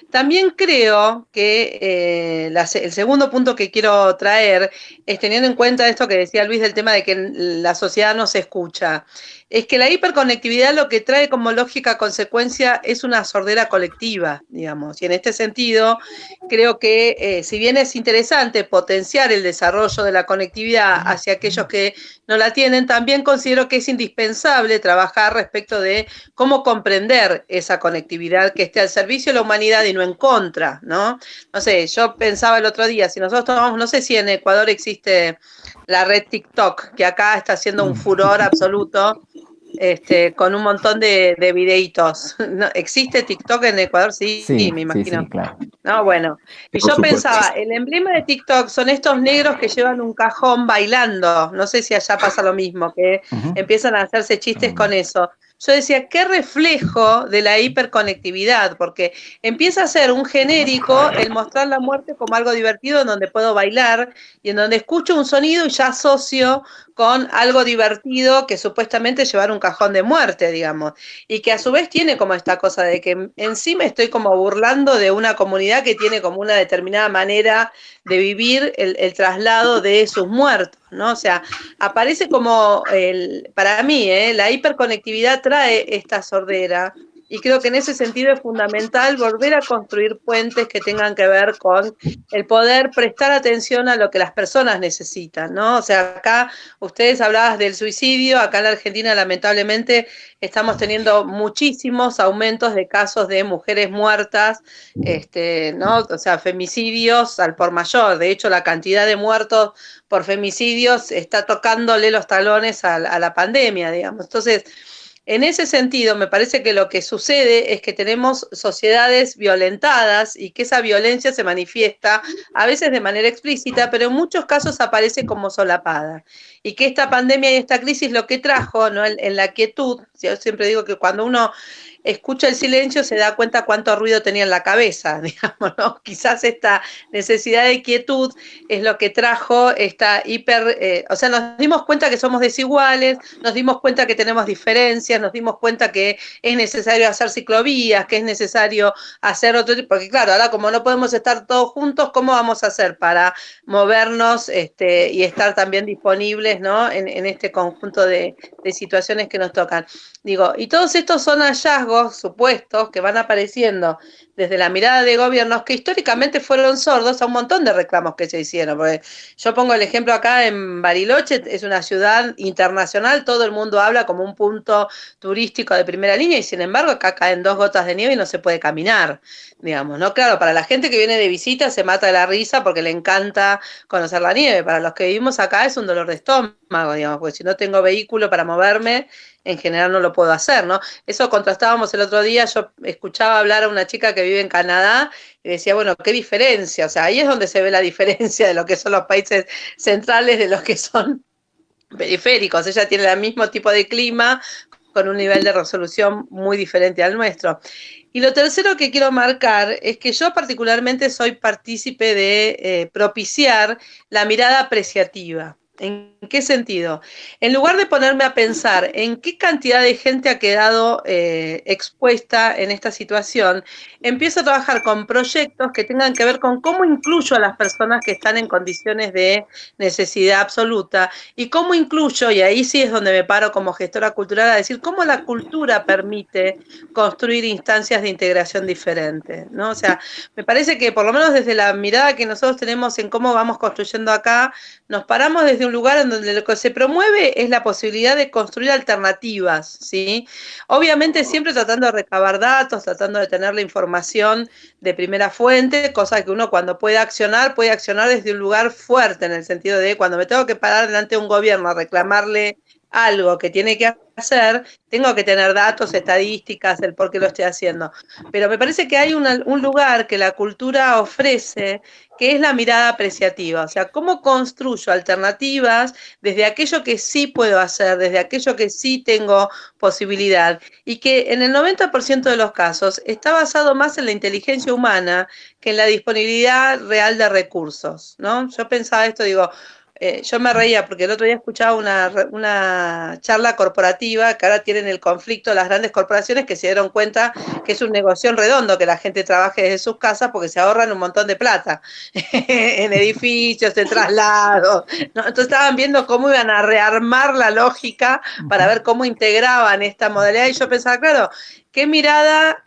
También creo que el segundo punto que quiero traer es, teniendo en cuenta esto que decía Luis del tema de que la sociedad no se escucha, es que la hiperconectividad lo que trae como lógica consecuencia es una sordera colectiva, digamos, y en este sentido creo que si bien es interesante potenciar el desarrollo de la conectividad hacia aquellos que no la tienen, también considero que es indispensable trabajar respecto de cómo comprender esa conectividad que esté al servicio de la humanidad y no en contra, ¿no? No sé, yo pensaba el otro día, si nosotros tomamos, no sé si en Ecuador existe la red TikTok, que acá está haciendo un furor absoluto, con un montón de videitos. ¿No? ¿Existe TikTok en Ecuador? Sí, me imagino. Sí, claro. No, bueno. Y yo pensaba, el emblema de TikTok son estos negros que llevan un cajón bailando. No sé si allá pasa lo mismo, que empiezan a hacerse chistes con eso. Yo decía, qué reflejo de la hiperconectividad, porque empieza a ser un genérico el mostrar la muerte como algo divertido en donde puedo bailar y en donde escucho un sonido y ya asocio con algo divertido que supuestamente llevar un cajón de muerte, digamos, y que a su vez tiene como esta cosa de que en sí me estoy como burlando de una comunidad que tiene como una determinada manera de vivir el traslado de sus muertos, ¿no? O sea, aparece como, para mí, la hiperconectividad trae esta sordera, y creo que en ese sentido es fundamental volver a construir puentes que tengan que ver con el poder prestar atención a lo que las personas necesitan, ¿no? O sea, acá ustedes hablaban del suicidio, acá en la Argentina lamentablemente estamos teniendo muchísimos aumentos de casos de mujeres muertas, ¿no? O sea, femicidios al por mayor. De hecho, la cantidad de muertos por femicidios está tocándole los talones a la pandemia, digamos. Entonces, en ese sentido, me parece que lo que sucede es que tenemos sociedades violentadas y que esa violencia se manifiesta a veces de manera explícita, pero en muchos casos aparece como solapada. Y que esta pandemia y esta crisis lo que trajo, ¿no? En la quietud, yo siempre digo que cuando uno escucha el silencio se da cuenta cuánto ruido tenía en la cabeza, digamos, ¿no? Quizás esta necesidad de quietud es lo que trajo esta o sea, nos dimos cuenta que somos desiguales, nos dimos cuenta que tenemos diferencias, nos dimos cuenta que es necesario hacer ciclovías, que es necesario hacer otro tipo, porque claro, ahora como no podemos estar todos juntos, ¿cómo vamos a hacer para movernos y estar también disponibles, ¿no? En este conjunto de situaciones que nos tocan. Digo, y todos estos son hallazgos supuestos que van apareciendo desde la mirada de gobiernos que históricamente fueron sordos a un montón de reclamos que se hicieron. Porque yo pongo el ejemplo acá en Bariloche, es una ciudad internacional, todo el mundo habla como un punto turístico de primera línea y sin embargo acá caen 2 gotas de nieve y no se puede caminar, digamos, ¿no? Claro, para la gente que viene de visita se mata de la risa porque le encanta conocer la nieve. Para los que vivimos acá es un dolor de estómago, digamos, porque si no tengo vehículo para moverme, en general no lo puedo hacer, ¿no? Eso contrastábamos el otro día, yo escuchaba hablar a una chica que vive en Canadá y decía, bueno, qué diferencia, o sea, ahí es donde se ve la diferencia de lo que son los países centrales de los que son periféricos. Ella tiene el mismo tipo de clima con un nivel de resolución muy diferente al nuestro. Y lo tercero que quiero marcar es que yo particularmente soy partícipe de propiciar la mirada apreciativa. ¿En qué sentido? En lugar de ponerme a pensar en qué cantidad de gente ha quedado expuesta en esta situación, empiezo a trabajar con proyectos que tengan que ver con cómo incluyo a las personas que están en condiciones de necesidad absoluta y cómo incluyo, y ahí sí es donde me paro como gestora cultural a decir cómo la cultura permite construir instancias de integración diferentes, ¿no? O sea, me parece que por lo menos desde la mirada que nosotros tenemos en cómo vamos construyendo acá, nos paramos desde un lugar en donde lo que se promueve es la posibilidad de construir alternativas, ¿sí? Obviamente siempre tratando de recabar datos, tratando de tener la información de primera fuente, cosa que uno cuando puede accionar desde un lugar fuerte, en el sentido de cuando me tengo que parar delante de un gobierno a reclamarle algo que tiene que hacer, tengo que tener datos, estadísticas, el por qué lo estoy haciendo. Pero me parece que hay un lugar que la cultura ofrece, que es la mirada apreciativa, o sea, cómo construyo alternativas desde aquello que sí puedo hacer, desde aquello que sí tengo posibilidad, y que en el 90% de los casos está basado más en la inteligencia humana que en la disponibilidad real de recursos, ¿no? Yo pensaba esto, digo, yo me reía porque el otro día escuchaba una charla corporativa que ahora tienen el conflicto de las grandes corporaciones que se dieron cuenta que es un negocio en redondo que la gente trabaje desde sus casas porque se ahorran un montón de plata en edificios, en traslados, ¿no? Entonces estaban viendo cómo iban a rearmar la lógica para ver cómo integraban esta modalidad y yo pensaba, claro, qué mirada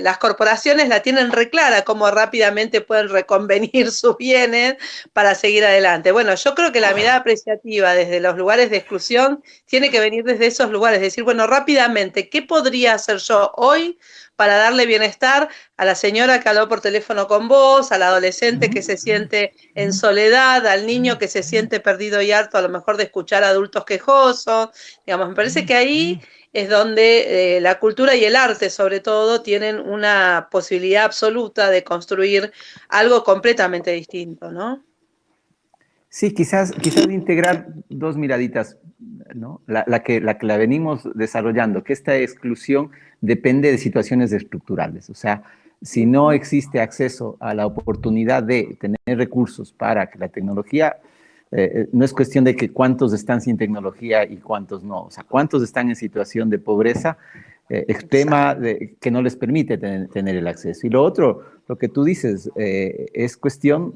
las corporaciones la tienen reclara, cómo rápidamente pueden reconvenir sus bienes para seguir adelante. Bueno, yo creo que la mirada apreciativa desde los lugares de exclusión tiene que venir desde esos lugares, decir, bueno, rápidamente, ¿qué podría hacer yo hoy para darle bienestar a la señora que habló por teléfono con vos, al adolescente que se siente en soledad, al niño que se siente perdido y harto a lo mejor de escuchar a adultos quejosos? Digamos, me parece que ahí es donde la cultura y el arte, sobre todo, tienen una posibilidad absoluta de construir algo completamente distinto, ¿no? Sí, quizás integrar dos miraditas, ¿no? La que la venimos desarrollando, que esta exclusión depende de situaciones estructurales. O sea, si no existe acceso a la oportunidad de tener recursos para que la tecnología, no es cuestión de que cuántos están sin tecnología y cuántos no. O sea, cuántos están en situación de pobreza extrema que no les permite tener el acceso. Y lo otro, lo que tú dices, es cuestión,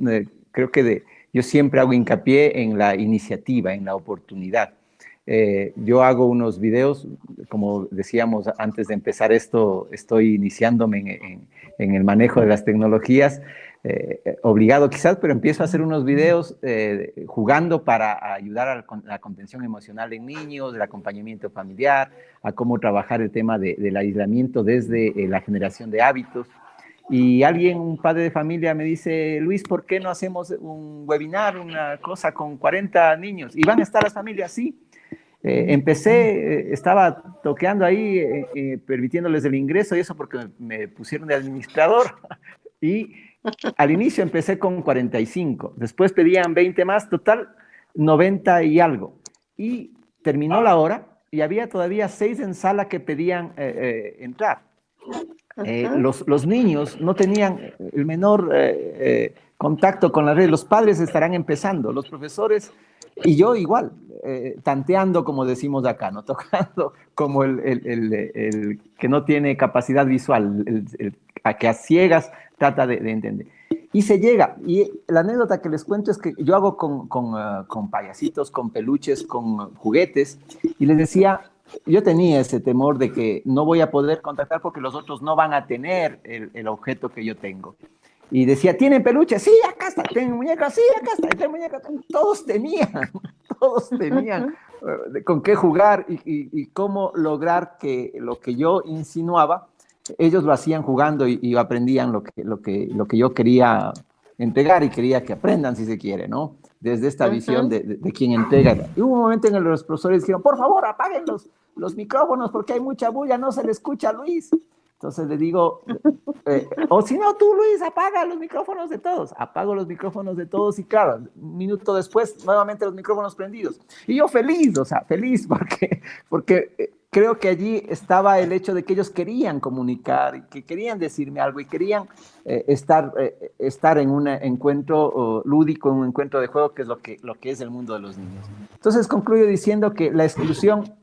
creo que yo siempre hago hincapié en la iniciativa, en la oportunidad. Yo hago unos videos, como decíamos antes de empezar esto, estoy iniciándome en el manejo de las tecnologías, obligado quizás, pero empiezo a hacer unos videos jugando para ayudar a la contención emocional en niños, el acompañamiento familiar, a cómo trabajar el tema del aislamiento desde la generación de hábitos. Y un padre de familia me dice, Luis, ¿por qué no hacemos un webinar, una cosa con 40 niños? ¿Y van a estar las familias? Sí. Estaba toqueando ahí, permitiéndoles el ingreso y eso porque me pusieron de administrador. Y al inicio empecé con 45, después pedían 20 más, total 90 y algo. Y terminó la hora y había todavía 6 en sala que pedían entrar. Los niños no tenían el menor contacto con la red. Los padres estarán empezando, los profesores y yo igual, tanteando, como decimos acá, ¿no? Tocando como el que no tiene capacidad visual, a que a ciegas trata de entender. Y se llega, y la anécdota que les cuento es que yo hago con payasitos, con peluches, con juguetes, y les decía, yo tenía ese temor de que no voy a poder contactar porque los otros no van a tener el objeto que yo tengo. Y decía, ¿tienen peluche? Sí, acá está. ¿Tienen muñecas? Sí, acá está. ¿Tienen muñecas? Todos tenían, todos tenían con qué jugar y cómo lograr que lo que yo insinuaba, ellos lo hacían jugando y aprendían lo que yo quería entregar y quería que aprendan, si se quiere, ¿no? Desde esta visión de quien entrega. Y hubo un momento en el que los profesores dijeron, por favor, apaguen los micrófonos porque hay mucha bulla, no se le escucha a Luis. Entonces le digo, o si no, tú, Luis, apaga los micrófonos de todos. Apago los micrófonos de todos y claro, un minuto después, nuevamente los micrófonos prendidos. Y yo feliz, o sea, feliz porque creo que allí estaba el hecho de que ellos querían comunicar, y que querían decirme algo y querían estar en un encuentro lúdico, en un encuentro de juego, que es lo que es el mundo de los niños. Entonces concluyo diciendo que la exclusión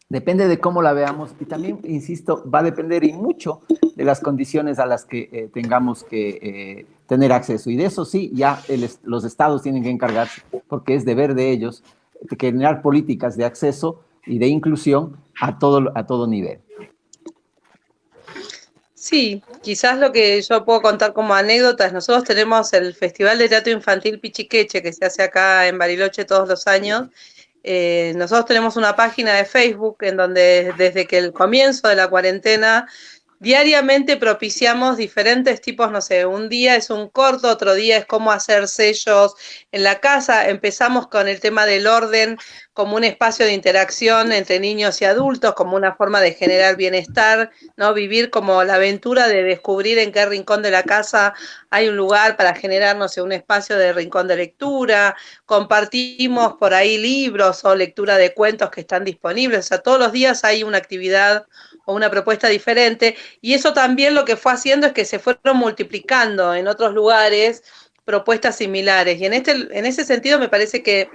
depende de cómo la veamos y también, insisto, va a depender y mucho de las condiciones a las que tengamos que tener acceso. Y de eso sí, ya los estados tienen que encargarse, porque es deber de ellos generar políticas de acceso y de inclusión a todo nivel. Sí, quizás lo que yo puedo contar como anécdota es, nosotros tenemos el Festival de Teatro Infantil Pichiqueche, que se hace acá en Bariloche todos los años. Nosotros tenemos una página de Facebook en donde desde que el comienzo de la cuarentena diariamente propiciamos diferentes tipos, no sé, un día es un corto, otro día es cómo hacer sellos en la casa. Empezamos con el tema del orden como un espacio de interacción entre niños y adultos, como una forma de generar bienestar, ¿no? Vivir como la aventura de descubrir en qué rincón de la casa hay un lugar para generar, no sé, un espacio de rincón de lectura. Compartimos por ahí libros o lectura de cuentos que están disponibles. O sea, todos los días hay una actividad o una propuesta diferente, y eso también lo que fue haciendo es que se fueron multiplicando en otros lugares propuestas similares, y en ese sentido me parece que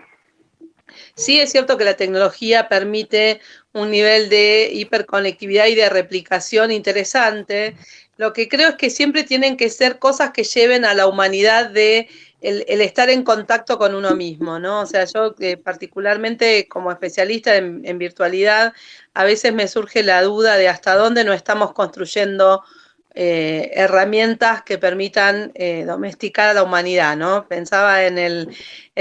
sí es cierto que la tecnología permite un nivel de hiperconectividad y de replicación interesante. Lo que creo es que siempre tienen que ser cosas que lleven a la humanidad de el estar en contacto con uno mismo, ¿no? O sea, yo particularmente como especialista en virtualidad, a veces me surge la duda de hasta dónde no estamos construyendo herramientas que permitan domesticar a la humanidad, ¿no? Pensaba en el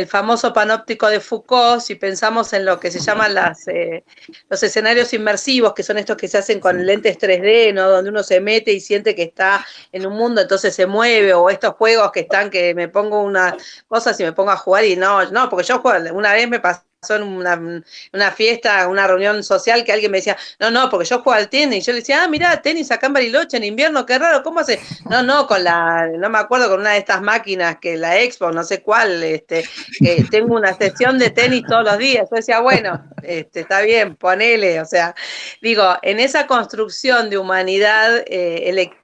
famoso panóptico de Foucault, si pensamos en lo que se llaman los escenarios inmersivos, que son estos que se hacen con lentes 3D, ¿no? Donde uno se mete y siente que está en un mundo, entonces se mueve, o estos juegos que están, que me pongo unas cosas y me pongo a jugar y no, porque yo juego, una vez me pasó en una fiesta, una reunión social, que alguien me decía, no, porque yo juego al tenis, y yo le decía, mirá, tenis acá en Bariloche en invierno, qué raro, ¿cómo hace? No, no me acuerdo, con una de estas máquinas, que la Xbox, no sé cuál, que tengo una sesión de tenis todos los días. Yo decía, bueno, está bien, ponele, o sea, digo, en esa construcción de humanidad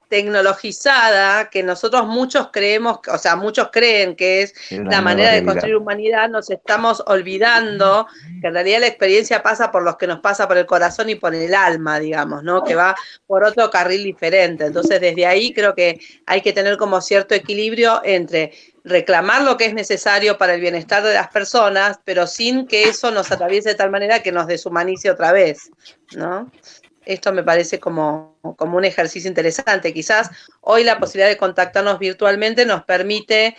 tecnologizada, que nosotros muchos creemos, o sea, muchos creen que es la manera de construir humanidad, nos estamos olvidando que en realidad la experiencia pasa por los que nos pasa por el corazón y por el alma, digamos, ¿no? Que va por otro carril diferente. Entonces, desde ahí creo que hay que tener como cierto equilibrio entre reclamar lo que es necesario para el bienestar de las personas, pero sin que eso nos atraviese de tal manera que nos deshumanice otra vez, ¿no? Esto me parece como un ejercicio interesante. Quizás hoy la posibilidad de contactarnos virtualmente nos permite,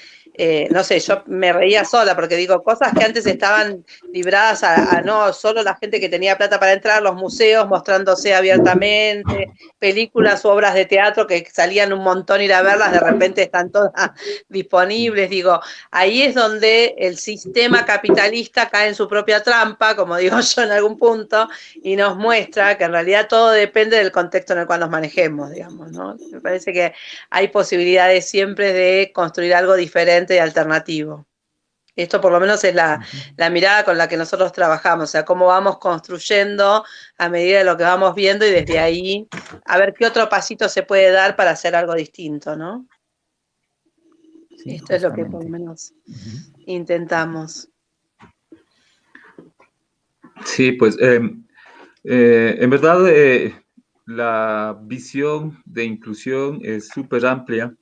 no sé, yo me reía sola porque digo, cosas que antes estaban libradas a no solo la gente que tenía plata para entrar, los museos mostrándose abiertamente, películas u obras de teatro que salían un montón ir a verlas, de repente están todas disponibles. Digo, ahí es donde el sistema capitalista cae en su propia trampa, como digo yo en algún punto, y nos muestra que en realidad todo depende del contexto en el cual nos manejemos, digamos, ¿no? Me parece que hay posibilidades siempre de construir algo diferente y alternativo. Esto por lo menos es la mirada con la que nosotros trabajamos, o sea, cómo vamos construyendo a medida de lo que vamos viendo y desde ahí a ver qué otro pasito se puede dar para hacer algo distinto, ¿no? Sí, Esto es lo que por lo menos intentamos. Sí, pues en verdad la visión de inclusión es súper amplia,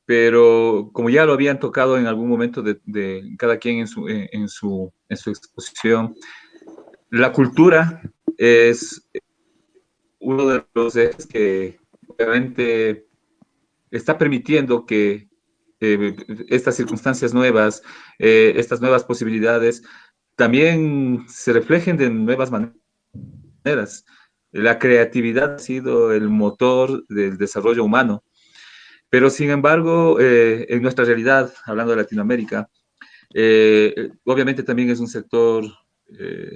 pero como ya lo habían tocado en algún momento de cada quien en su exposición, la cultura es uno de los ejes que obviamente está permitiendo que estas circunstancias nuevas, estas nuevas posibilidades, también se reflejen de nuevas maneras. La creatividad ha sido el motor del desarrollo humano, pero sin embargo, en nuestra realidad, hablando de Latinoamérica, obviamente también es un sector,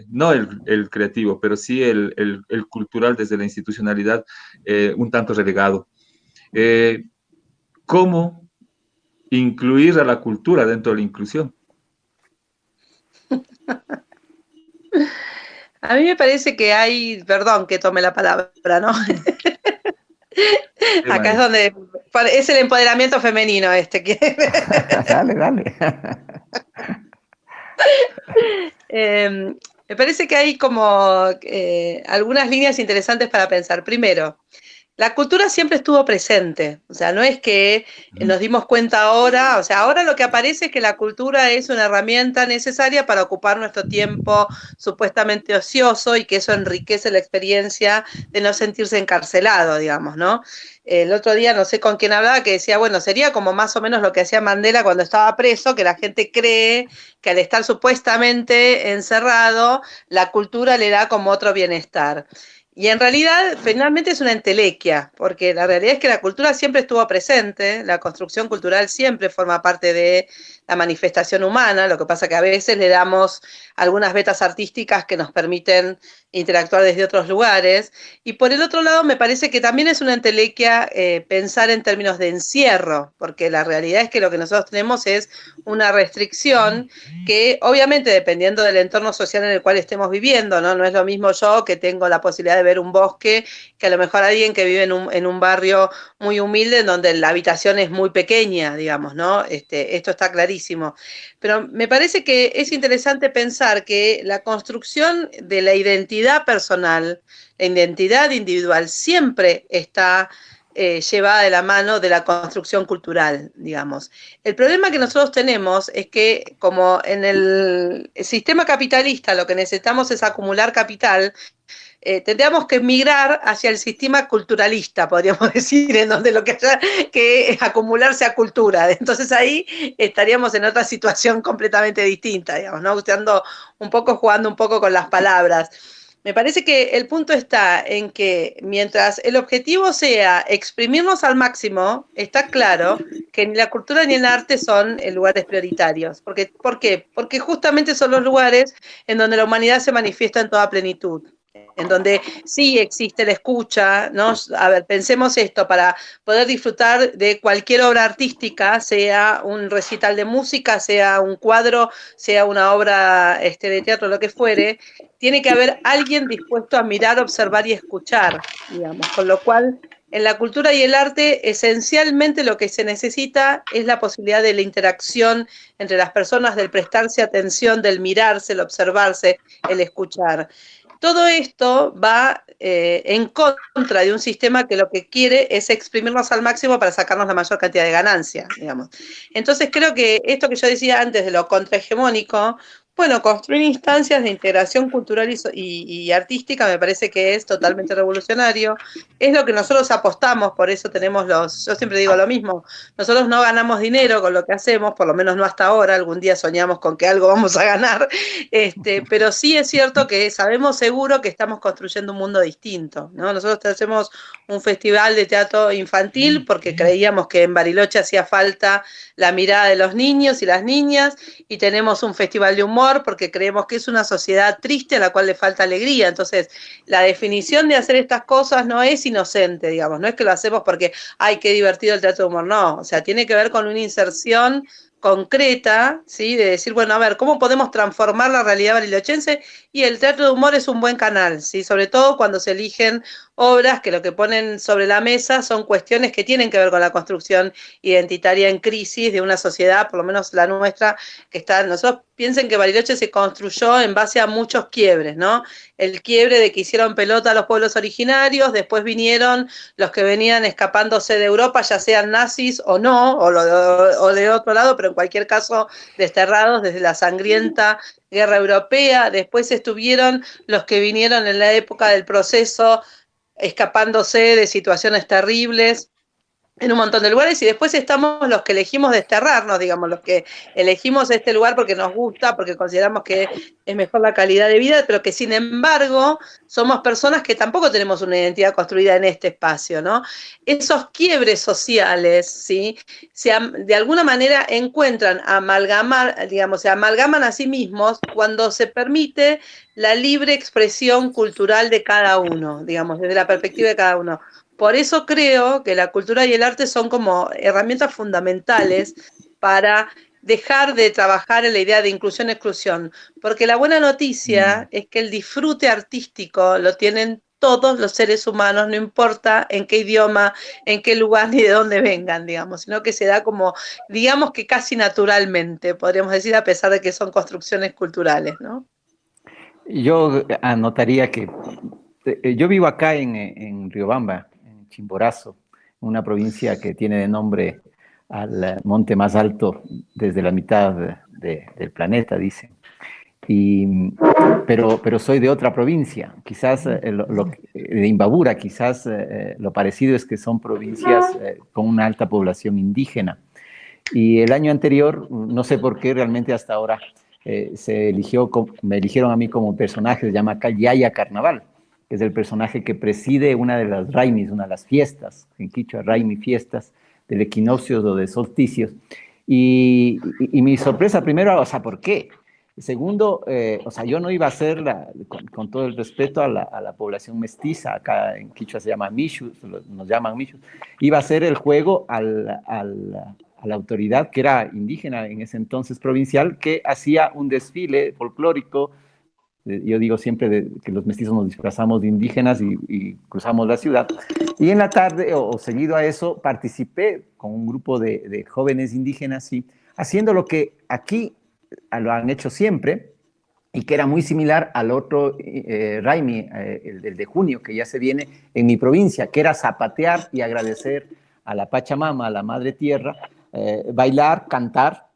no el creativo, pero sí el cultural desde la institucionalidad, un tanto relegado. ¿Cómo incluir a la cultura dentro de la inclusión? A mí me parece que hay, perdón que tome la palabra, ¿no? Sí, Acá es María. donde es el empoderamiento femenino Dale, dale. Me parece que hay como algunas líneas interesantes para pensar. Primero, la cultura siempre estuvo presente, o sea, no es que nos dimos cuenta ahora, o sea, ahora lo que aparece es que la cultura es una herramienta necesaria para ocupar nuestro tiempo supuestamente ocioso y que eso enriquece la experiencia de no sentirse encarcelado, digamos, ¿no? El otro día no sé con quién hablaba que decía, bueno, sería como más o menos lo que hacía Mandela cuando estaba preso, que la gente cree que al estar supuestamente encerrado, la cultura le da como otro bienestar. Y en realidad, finalmente es una entelequia, porque la realidad es que la cultura siempre estuvo presente, la construcción cultural siempre forma parte de la manifestación humana, lo que pasa que a veces le damos algunas vetas artísticas que nos permiten interactuar desde otros lugares. Y por el otro lado, me parece que también es una entelequia pensar en términos de encierro, porque la realidad es que lo que nosotros tenemos es una restricción que obviamente dependiendo del entorno social en el cual estemos viviendo, ¿no? No es lo mismo yo que tengo la posibilidad de ver un bosque que a lo mejor alguien que vive en un barrio muy humilde en donde la habitación es muy pequeña, digamos, ¿no? Esto está clarísimo. Pero me parece que es interesante pensar que la construcción de la identidad personal, la identidad individual, siempre está llevada de la mano de la construcción cultural, digamos. El problema que nosotros tenemos es que como en el sistema capitalista lo que necesitamos es acumular capital, tendríamos que migrar hacia el sistema culturalista, podríamos decir, en donde lo que haya que acumularse a cultura. Entonces ahí estaríamos en otra situación completamente distinta, digamos, ¿no? Usando un poco, jugando un poco con las palabras. Me parece que el punto está en que mientras el objetivo sea exprimirnos al máximo, está claro que ni la cultura ni el arte son lugares prioritarios. ¿Por qué? Porque justamente son los lugares en donde la humanidad se manifiesta en toda plenitud, en donde sí existe la escucha, ¿no? A ver, pensemos esto, para poder disfrutar de cualquier obra artística, sea un recital de música, sea un cuadro, sea una obra de teatro, lo que fuere, tiene que haber alguien dispuesto a mirar, observar y escuchar, digamos, con lo cual en la cultura y el arte esencialmente lo que se necesita es la posibilidad de la interacción entre las personas, del prestarse atención, del mirarse, el observarse, el escuchar. Todo esto va en contra de un sistema que lo que quiere es exprimirnos al máximo para sacarnos la mayor cantidad de ganancia, digamos. Entonces creo que esto que yo decía antes de lo contrahegemónico, bueno, construir instancias de integración cultural y artística me parece que es totalmente revolucionario. Es lo que nosotros apostamos, por eso tenemos yo siempre digo lo mismo, nosotros no ganamos dinero con lo que hacemos, por lo menos no hasta ahora, algún día soñamos con que algo vamos a ganar, pero sí es cierto que sabemos seguro que estamos construyendo un mundo distinto, ¿no? Nosotros hacemos un festival de teatro infantil porque creíamos que en Bariloche hacía falta la mirada de los niños y las niñas, y tenemos un festival de humor porque creemos que es una sociedad triste a la cual le falta alegría. Entonces, la definición de hacer estas cosas no es inocente, digamos, no es que lo hacemos porque, ay, qué divertido el teatro de humor, no, o sea, tiene que ver con una inserción concreta, ¿sí? De decir, bueno, a ver, ¿cómo podemos transformar la realidad barilochense? Y el teatro de humor es un buen canal, ¿sí? Sobre todo cuando se eligen obras que lo que ponen sobre la mesa son cuestiones que tienen que ver con la construcción identitaria en crisis de una sociedad, por lo menos la nuestra, que está, nosotros piensen que Bariloche se construyó en base a muchos quiebres, ¿no? El quiebre de que hicieron pelota a los pueblos originarios, después vinieron los que venían escapándose de Europa, ya sean nazis o no, o de otro lado, pero en cualquier caso desterrados desde la sangrienta guerra europea. Después estuvieron los que vinieron en la época del proceso, escapándose de situaciones terribles en un montón de lugares, y después estamos los que elegimos desterrarnos, digamos, los que elegimos este lugar porque nos gusta, porque consideramos que es mejor la calidad de vida, pero que sin embargo somos personas que tampoco tenemos una identidad construida en este espacio, ¿no? Esos quiebres sociales, ¿sí? De alguna manera encuentran amalgamar, digamos, se amalgaman a sí mismos cuando se permite la libre expresión cultural de cada uno, digamos, desde la perspectiva de cada uno. Por eso creo que la cultura y el arte son como herramientas fundamentales para dejar de trabajar en la idea de inclusión-exclusión, porque la buena noticia es que el disfrute artístico lo tienen todos los seres humanos, no importa en qué idioma, en qué lugar ni de dónde vengan, digamos, sino que se da como, digamos que casi naturalmente, podríamos decir, a pesar de que son construcciones culturales, ¿no? Yo anotaría que yo vivo acá en Riobamba, en Chimborazo, una provincia que tiene de nombre al monte más alto desde la mitad del planeta, dicen. Pero soy de otra provincia, quizás de Imbabura, quizás lo parecido es que son provincias con una alta población indígena. Y el año anterior, no sé por qué realmente hasta ahora, me eligieron a mí como personaje, se llama Yaya Carnaval, que es el personaje que preside una de las raimis, una de las fiestas, en quichua raimi, fiestas del equinoccios o de solsticios. Y mi sorpresa primero, o sea, ¿por qué? Segundo, o sea, yo no iba a ser, con todo el respeto a la población mestiza, acá en quichua se llama Mishus, nos llaman Mishus, iba a ser el juego a la autoridad que era indígena en ese entonces provincial, que hacía un desfile folclórico. Yo digo siempre que los mestizos nos disfrazamos de indígenas y cruzamos la ciudad. Y en la tarde, o seguido a eso, participé con un grupo de jóvenes indígenas, sí, haciendo lo que aquí lo han hecho siempre y que era muy similar al otro Raimi, el de junio, que ya se viene en mi provincia, que era zapatear y agradecer a la Pachamama, a la Madre Tierra, bailar, cantar,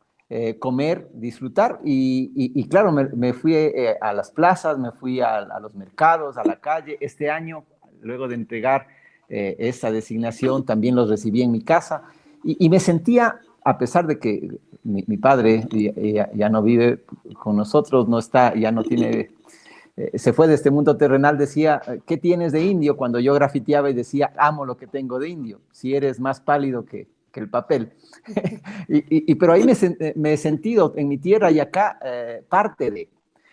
comer, disfrutar y claro, me fui a las plazas, me fui a los mercados, a la calle. Este año, luego de entregar esa designación, también los recibí en mi casa y me sentía, a pesar de que mi padre ya no vive con nosotros, no está, ya no tiene, se fue de este mundo terrenal, decía, ¿qué tienes de indio? Cuando yo grafiteaba y decía, amo lo que tengo de indio, si eres más pálido que el papel. Pero ahí me he sentido en mi tierra y acá parte de.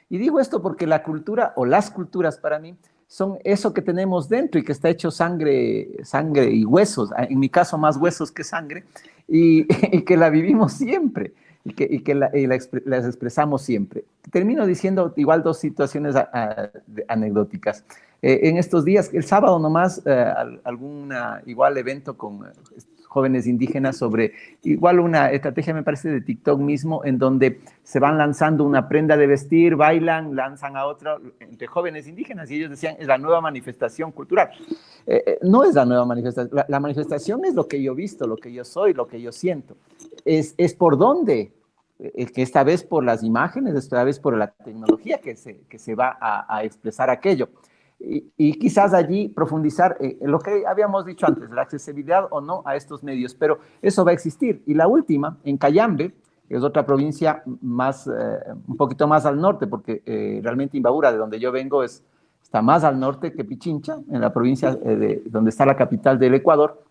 Y digo esto porque la cultura o las culturas para mí son eso que tenemos dentro y que está hecho sangre y huesos, en mi caso más huesos que sangre, y que la vivimos siempre y que las expresamos siempre. Termino diciendo igual dos situaciones anecdóticas. En estos días, el sábado nomás, algún igual evento con jóvenes indígenas sobre igual una estrategia, me parece, de TikTok mismo, en donde se van lanzando una prenda de vestir, bailan, lanzan a otra entre jóvenes indígenas y ellos decían, es la nueva manifestación cultural. No es la nueva manifestación, la manifestación es lo que yo he visto, lo que yo soy, lo que yo siento. Es por dónde, que esta vez por las imágenes, esta vez por la tecnología que se va a expresar aquello. Y quizás allí profundizar en lo que habíamos dicho antes, la accesibilidad o no a estos medios, pero eso va a existir. Y la última, en Cayambe, que es otra provincia más, un poquito más al norte, porque realmente Imbabura, de donde yo vengo, está más al norte que Pichincha, en la provincia donde está la capital del Ecuador.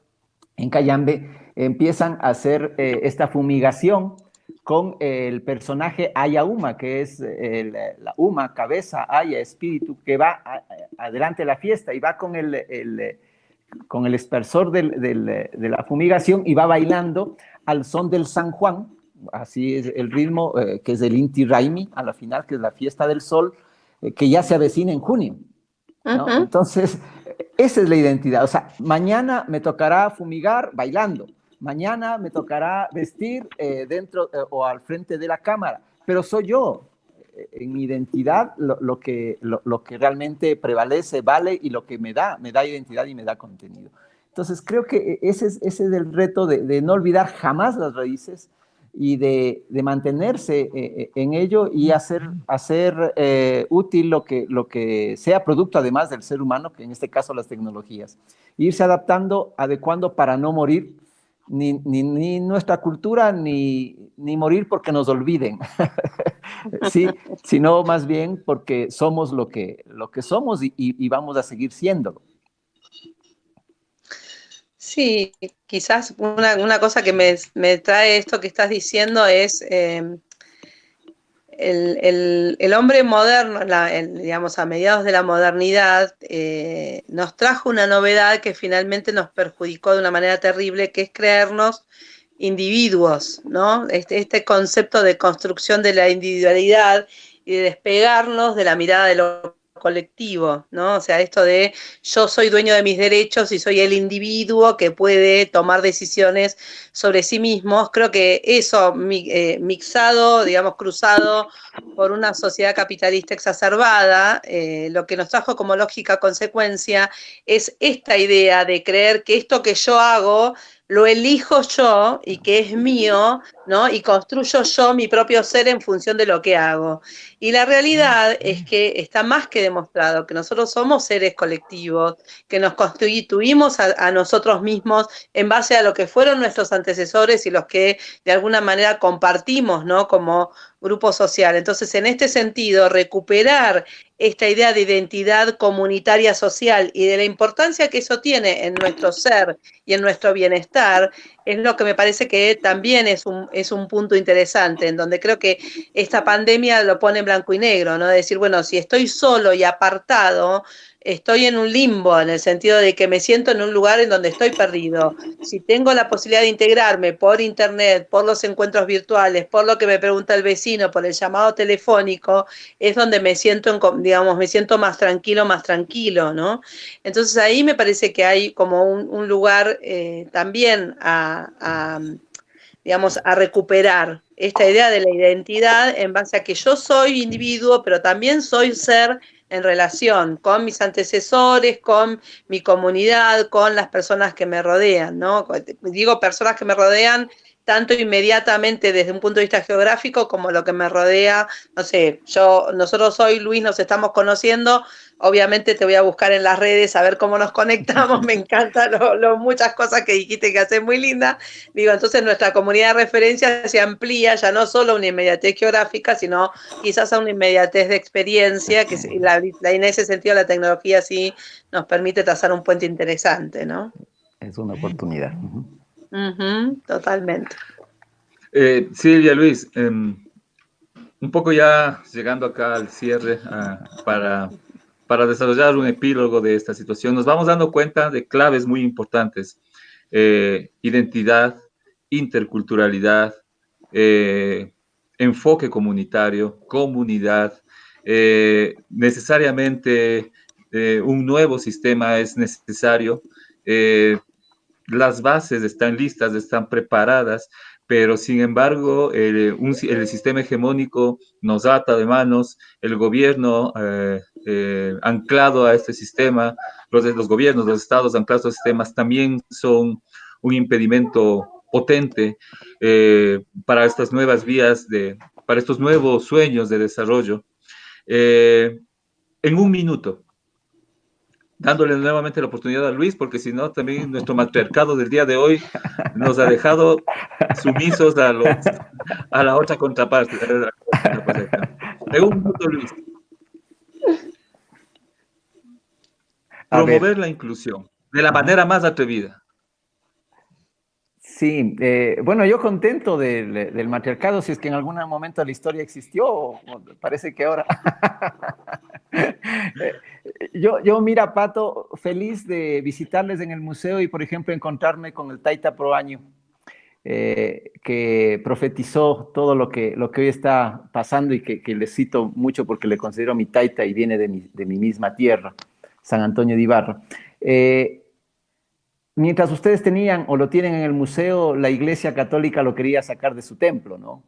En Cayambe empiezan a hacer esta fumigación con el personaje Aya Uma, que es la Uma, cabeza, Aya, espíritu, que va adelante de la fiesta y va con el espersor de la fumigación y va bailando al son del San Juan, así es el ritmo, que es el Inti Raymi, a la final, que es la fiesta del sol, que ya se avecina en junio, ¿no? Ujú. Entonces, esa es la identidad. O sea, mañana me tocará fumigar bailando, mañana me tocará vestir dentro o al frente de la cámara, pero soy yo. En mi identidad, lo que realmente prevalece, vale, y lo que me da identidad y me da contenido. Entonces, creo que ese es el reto de no olvidar jamás las raíces y de mantenerse en ello y hacer útil lo que sea producto además del ser humano, que en este caso las tecnologías. Irse adaptando, adecuando para no morir ni nuestra cultura, ni morir porque nos olviden, sí, sino más bien porque somos lo que somos y vamos a seguir siéndolo. Sí, quizás una cosa que me trae esto que estás diciendo es el hombre moderno, digamos, a mediados de la modernidad, nos trajo una novedad que finalmente nos perjudicó de una manera terrible, que es creernos individuos, ¿no? Este concepto de construcción de la individualidad y de despegarnos de la mirada de lo colectivo, ¿no? O sea, esto de yo soy dueño de mis derechos y soy el individuo que puede tomar decisiones sobre sí mismos. Creo que eso mixado, digamos, cruzado por una sociedad capitalista exacerbada, lo que nos trajo como lógica consecuencia es esta idea de creer que esto que yo hago lo elijo yo y que es mío, ¿no? Y construyo yo mi propio ser en función de lo que hago. Y la realidad es que está más que demostrado que nosotros somos seres colectivos, que nos constituimos a nosotros mismos en base a lo que fueron nuestros antecesores y los que de alguna manera compartimos, ¿no? Como grupo social. Entonces, en este sentido, recuperar esta idea de identidad comunitaria social y de la importancia que eso tiene en nuestro ser y en nuestro bienestar, es lo que me parece que también es un punto interesante, en donde creo que esta pandemia lo pone en blanco y negro, ¿no? De decir, bueno, si estoy solo y apartado, estoy en un limbo, en el sentido de que me siento en un lugar en donde estoy perdido. Si tengo la posibilidad de integrarme por internet, por los encuentros virtuales, por lo que me pregunta el vecino, por el llamado telefónico, es donde me siento, digamos, me siento más tranquilo, ¿no? Entonces ahí me parece que hay como un lugar también digamos, a recuperar esta idea de la identidad en base a que yo soy individuo, pero también soy ser en relación con mis antecesores, con mi comunidad, con las personas que me rodean, ¿no? Digo personas que me rodean tanto inmediatamente desde un punto de vista geográfico como lo que me rodea, no sé, nosotros hoy, Luis, nos estamos conociendo, obviamente te voy a buscar en las redes a ver cómo nos conectamos, me encantan muchas cosas que dijiste que haces muy lindas, digo, entonces nuestra comunidad de referencia se amplía ya no solo a una inmediatez geográfica, sino quizás a una inmediatez de experiencia, que en ese sentido la tecnología sí nos permite trazar un puente interesante, ¿no? Es una oportunidad. Totalmente. Silvia, Luis, un poco ya llegando acá al cierre para desarrollar un epílogo de esta situación, nos vamos dando cuenta de claves muy importantes. Identidad, interculturalidad, enfoque comunitario, comunidad, necesariamente un nuevo sistema es necesario. Las bases están listas, están preparadas, pero sin embargo el sistema hegemónico nos ata de manos, el gobierno anclado a este sistema, los gobiernos, los estados anclados a estos sistemas también son un impedimento potente para estas nuevas vías, para estos nuevos sueños de desarrollo. En un minuto, dándole nuevamente la oportunidad a Luis, porque si no, también nuestro matriarcado del día de hoy nos ha dejado sumisos a la otra contraparte. En un minuto, Luis. Promover la inclusión de la manera más atrevida. Sí, bueno, yo contento del matriarcado, si es que en algún momento la historia existió, o parece que ahora. Yo, mira, Pato, feliz de visitarles en el museo y, por ejemplo, encontrarme con el Taita Proaño. que profetizó todo lo que hoy está pasando y que le cito mucho porque le considero mi taita y viene de mi misma tierra, San Antonio de Ibarra. Mientras ustedes tenían o lo tienen en el museo, la Iglesia Católica lo quería sacar de su templo, ¿no?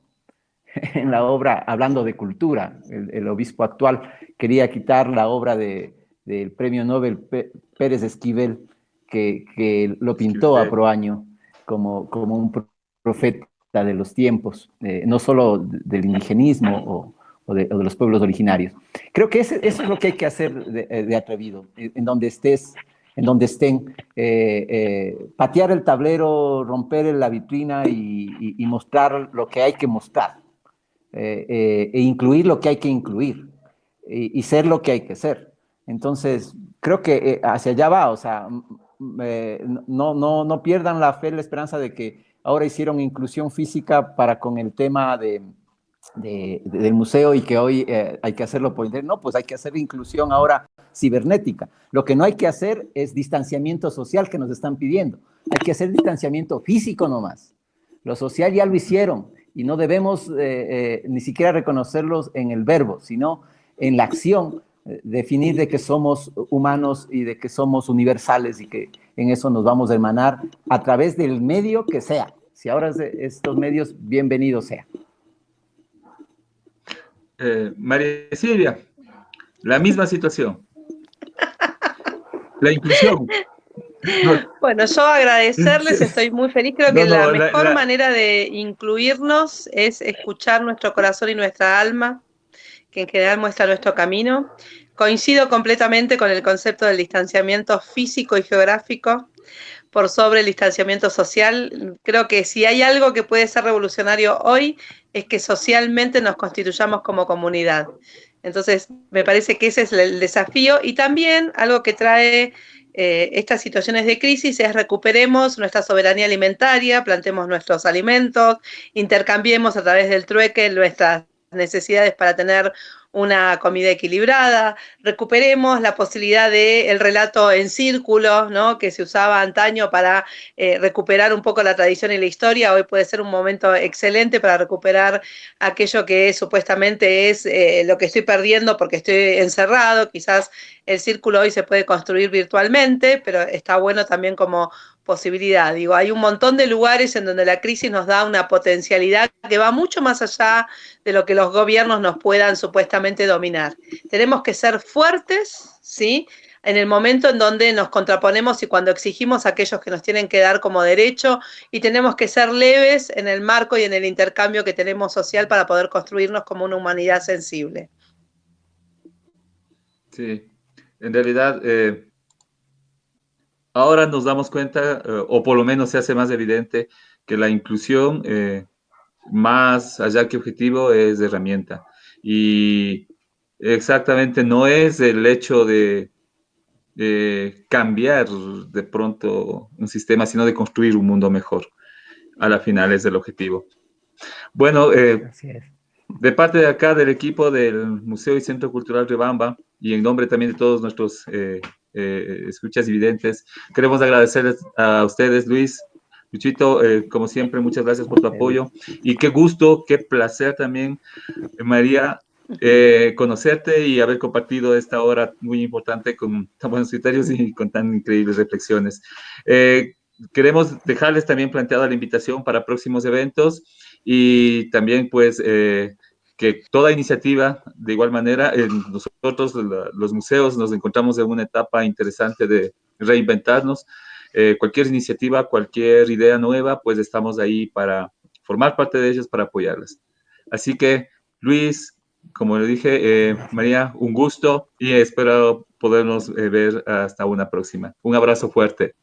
En la obra, hablando de cultura, el obispo actual quería quitar la obra del premio Nobel Pérez Esquivel, que lo pintó a Proaño como un profeta de los tiempos, no solo del indigenismo o de los pueblos originarios. Creo que eso es lo que hay que hacer de atrevido, en donde estés, en donde estén, patear el tablero, romper la vitrina y mostrar lo que hay que mostrar, e incluir lo que hay que incluir y ser lo que hay que ser. Entonces, creo que hacia allá va, o sea, no pierdan la fe, la esperanza de que ahora hicieron inclusión física para con el tema del museo y que hoy hay que hacerlo por internet. No, pues hay que hacer inclusión ahora cibernética. Lo que no hay que hacer es distanciamiento social que nos están pidiendo. Hay que hacer distanciamiento físico nomás. Lo social ya lo hicieron y no debemos ni siquiera reconocerlos en el verbo, sino en la acción, definir de que somos humanos y de que somos universales y que en eso nos vamos a hermanar a través del medio que sea. Si ahora es estos medios, bienvenido sea. María Silvia, la misma situación. La inclusión. No, Bueno, yo agradecerles, estoy muy feliz. Creo que la mejor manera de incluirnos es escuchar nuestro corazón y nuestra alma, que en general muestra nuestro camino. Coincido completamente con el concepto del distanciamiento físico y geográfico por sobre el distanciamiento social. Creo que si hay algo que puede ser revolucionario hoy es que socialmente nos constituyamos como comunidad. Entonces, me parece que ese es el desafío y también algo que trae estas situaciones de crisis es recuperemos nuestra soberanía alimentaria, plantemos nuestros alimentos, intercambiemos a través del trueque nuestras necesidades para tener una comida equilibrada, recuperemos la posibilidad del relato en círculo, ¿no? Que se usaba antaño para recuperar un poco la tradición y la historia. Hoy puede ser un momento excelente para recuperar aquello que supuestamente es lo que estoy perdiendo porque estoy encerrado. Quizás el círculo hoy se puede construir virtualmente, pero está bueno también como posibilidad. Digo, hay un montón de lugares en donde la crisis nos da una potencialidad que va mucho más allá de lo que los gobiernos nos puedan supuestamente dominar. Tenemos que ser fuertes, ¿sí? En el momento en donde nos contraponemos y cuando exigimos a aquellos que nos tienen que dar como derecho, y tenemos que ser leves en el marco y en el intercambio que tenemos social para poder construirnos como una humanidad sensible. Sí, en realidad, ahora nos damos cuenta, o por lo menos se hace más evidente, que la inclusión, más allá que objetivo, es herramienta. Y exactamente no es el hecho de cambiar de pronto un sistema, sino de construir un mundo mejor. A la final es el objetivo. Bueno, Así es. de parte de acá del equipo del Museo y Centro Cultural Riobamba y en nombre también de todos nuestros escuchas y videntes, queremos agradecerles a ustedes, Luis, Luchito, como siempre, muchas gracias por tu apoyo y qué gusto, qué placer también, María, conocerte y haber compartido esta hora muy importante con tan buenos criterios y con tan increíbles reflexiones. Queremos dejarles también planteada la invitación para próximos eventos y también pues que toda iniciativa, de igual manera, nosotros los museos nos encontramos en una etapa interesante de reinventarnos. Cualquier iniciativa, cualquier idea nueva, pues estamos ahí para formar parte de ellas, para apoyarlas. Así que, Luis, como le dije, María, un gusto y espero podernos ver hasta una próxima. Un abrazo fuerte.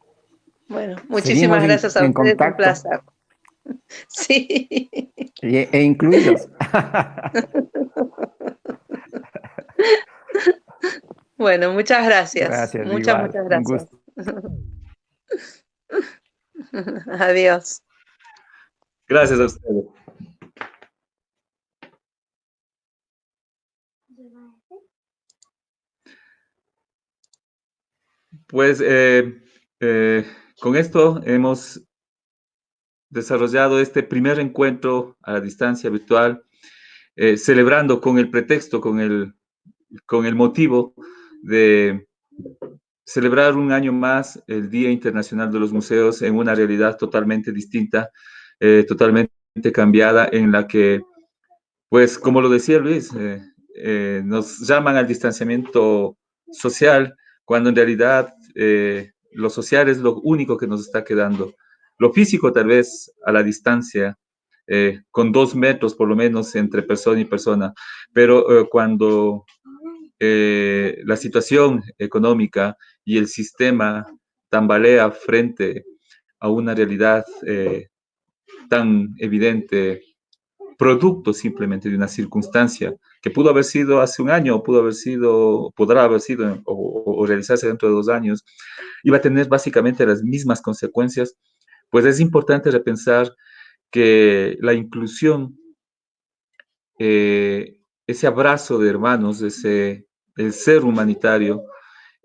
Bueno, muchísimas gracias a en ustedes, un contacto. placer. Sí. E incluidos. Bueno, muchas gracias. Gracias, Muchas, igual. muchas Un gracias. gusto. Adiós. Gracias a ustedes. Pues con esto hemos desarrollado este primer encuentro a la distancia virtual, celebrando con el pretexto, con el motivo de celebrar un año más el Día Internacional de los Museos en una realidad totalmente distinta, totalmente cambiada, en la que, pues, como lo decía Luis, nos llaman al distanciamiento social, cuando en realidad lo social es lo único que nos está quedando. Lo físico, tal vez, a la distancia, con 2 metros por lo menos entre persona y persona, pero cuando la situación económica y el sistema tambalea frente a una realidad tan evidente, producto simplemente de una circunstancia que pudo haber sido hace un año, pudo haber sido, podrá haber sido o realizarse dentro de 2 años, iba a tener básicamente las mismas consecuencias, pues es importante repensar que la inclusión, ese abrazo de hermanos, el ser humanitario,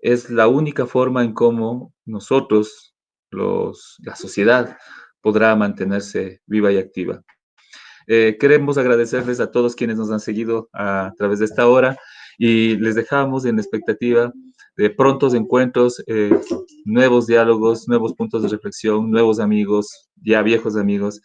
es la única forma en cómo nosotros, la sociedad, podrá mantenerse viva y activa. Queremos agradecerles a todos quienes nos han seguido a través de esta hora y les dejamos en la expectativa de prontos encuentros, nuevos diálogos, nuevos puntos de reflexión, nuevos amigos, ya viejos amigos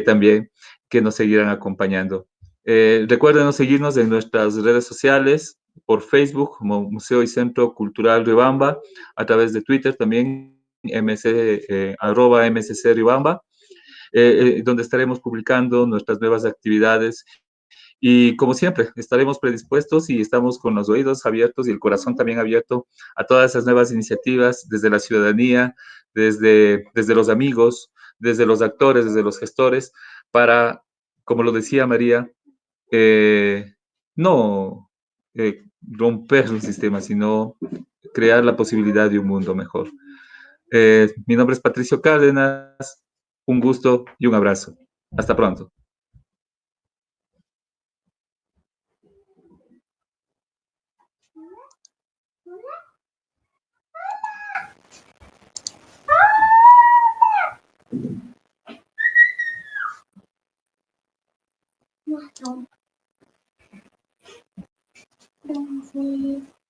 también, que nos seguirán acompañando. Recuerden seguirnos en nuestras redes sociales, por Facebook como Museo y Centro Cultural Riobamba, a través de Twitter también, @MSC Riobamba, donde estaremos publicando nuestras nuevas actividades. Y como siempre, estaremos predispuestos y estamos con los oídos abiertos y el corazón también abierto a todas esas nuevas iniciativas desde la ciudadanía, desde los amigos, desde los actores, desde los gestores, para, como lo decía María, no romper un sistema, sino crear la posibilidad de un mundo mejor. Mi nombre es Patricio Cárdenas, un gusto y un abrazo. Hasta pronto. Entonces...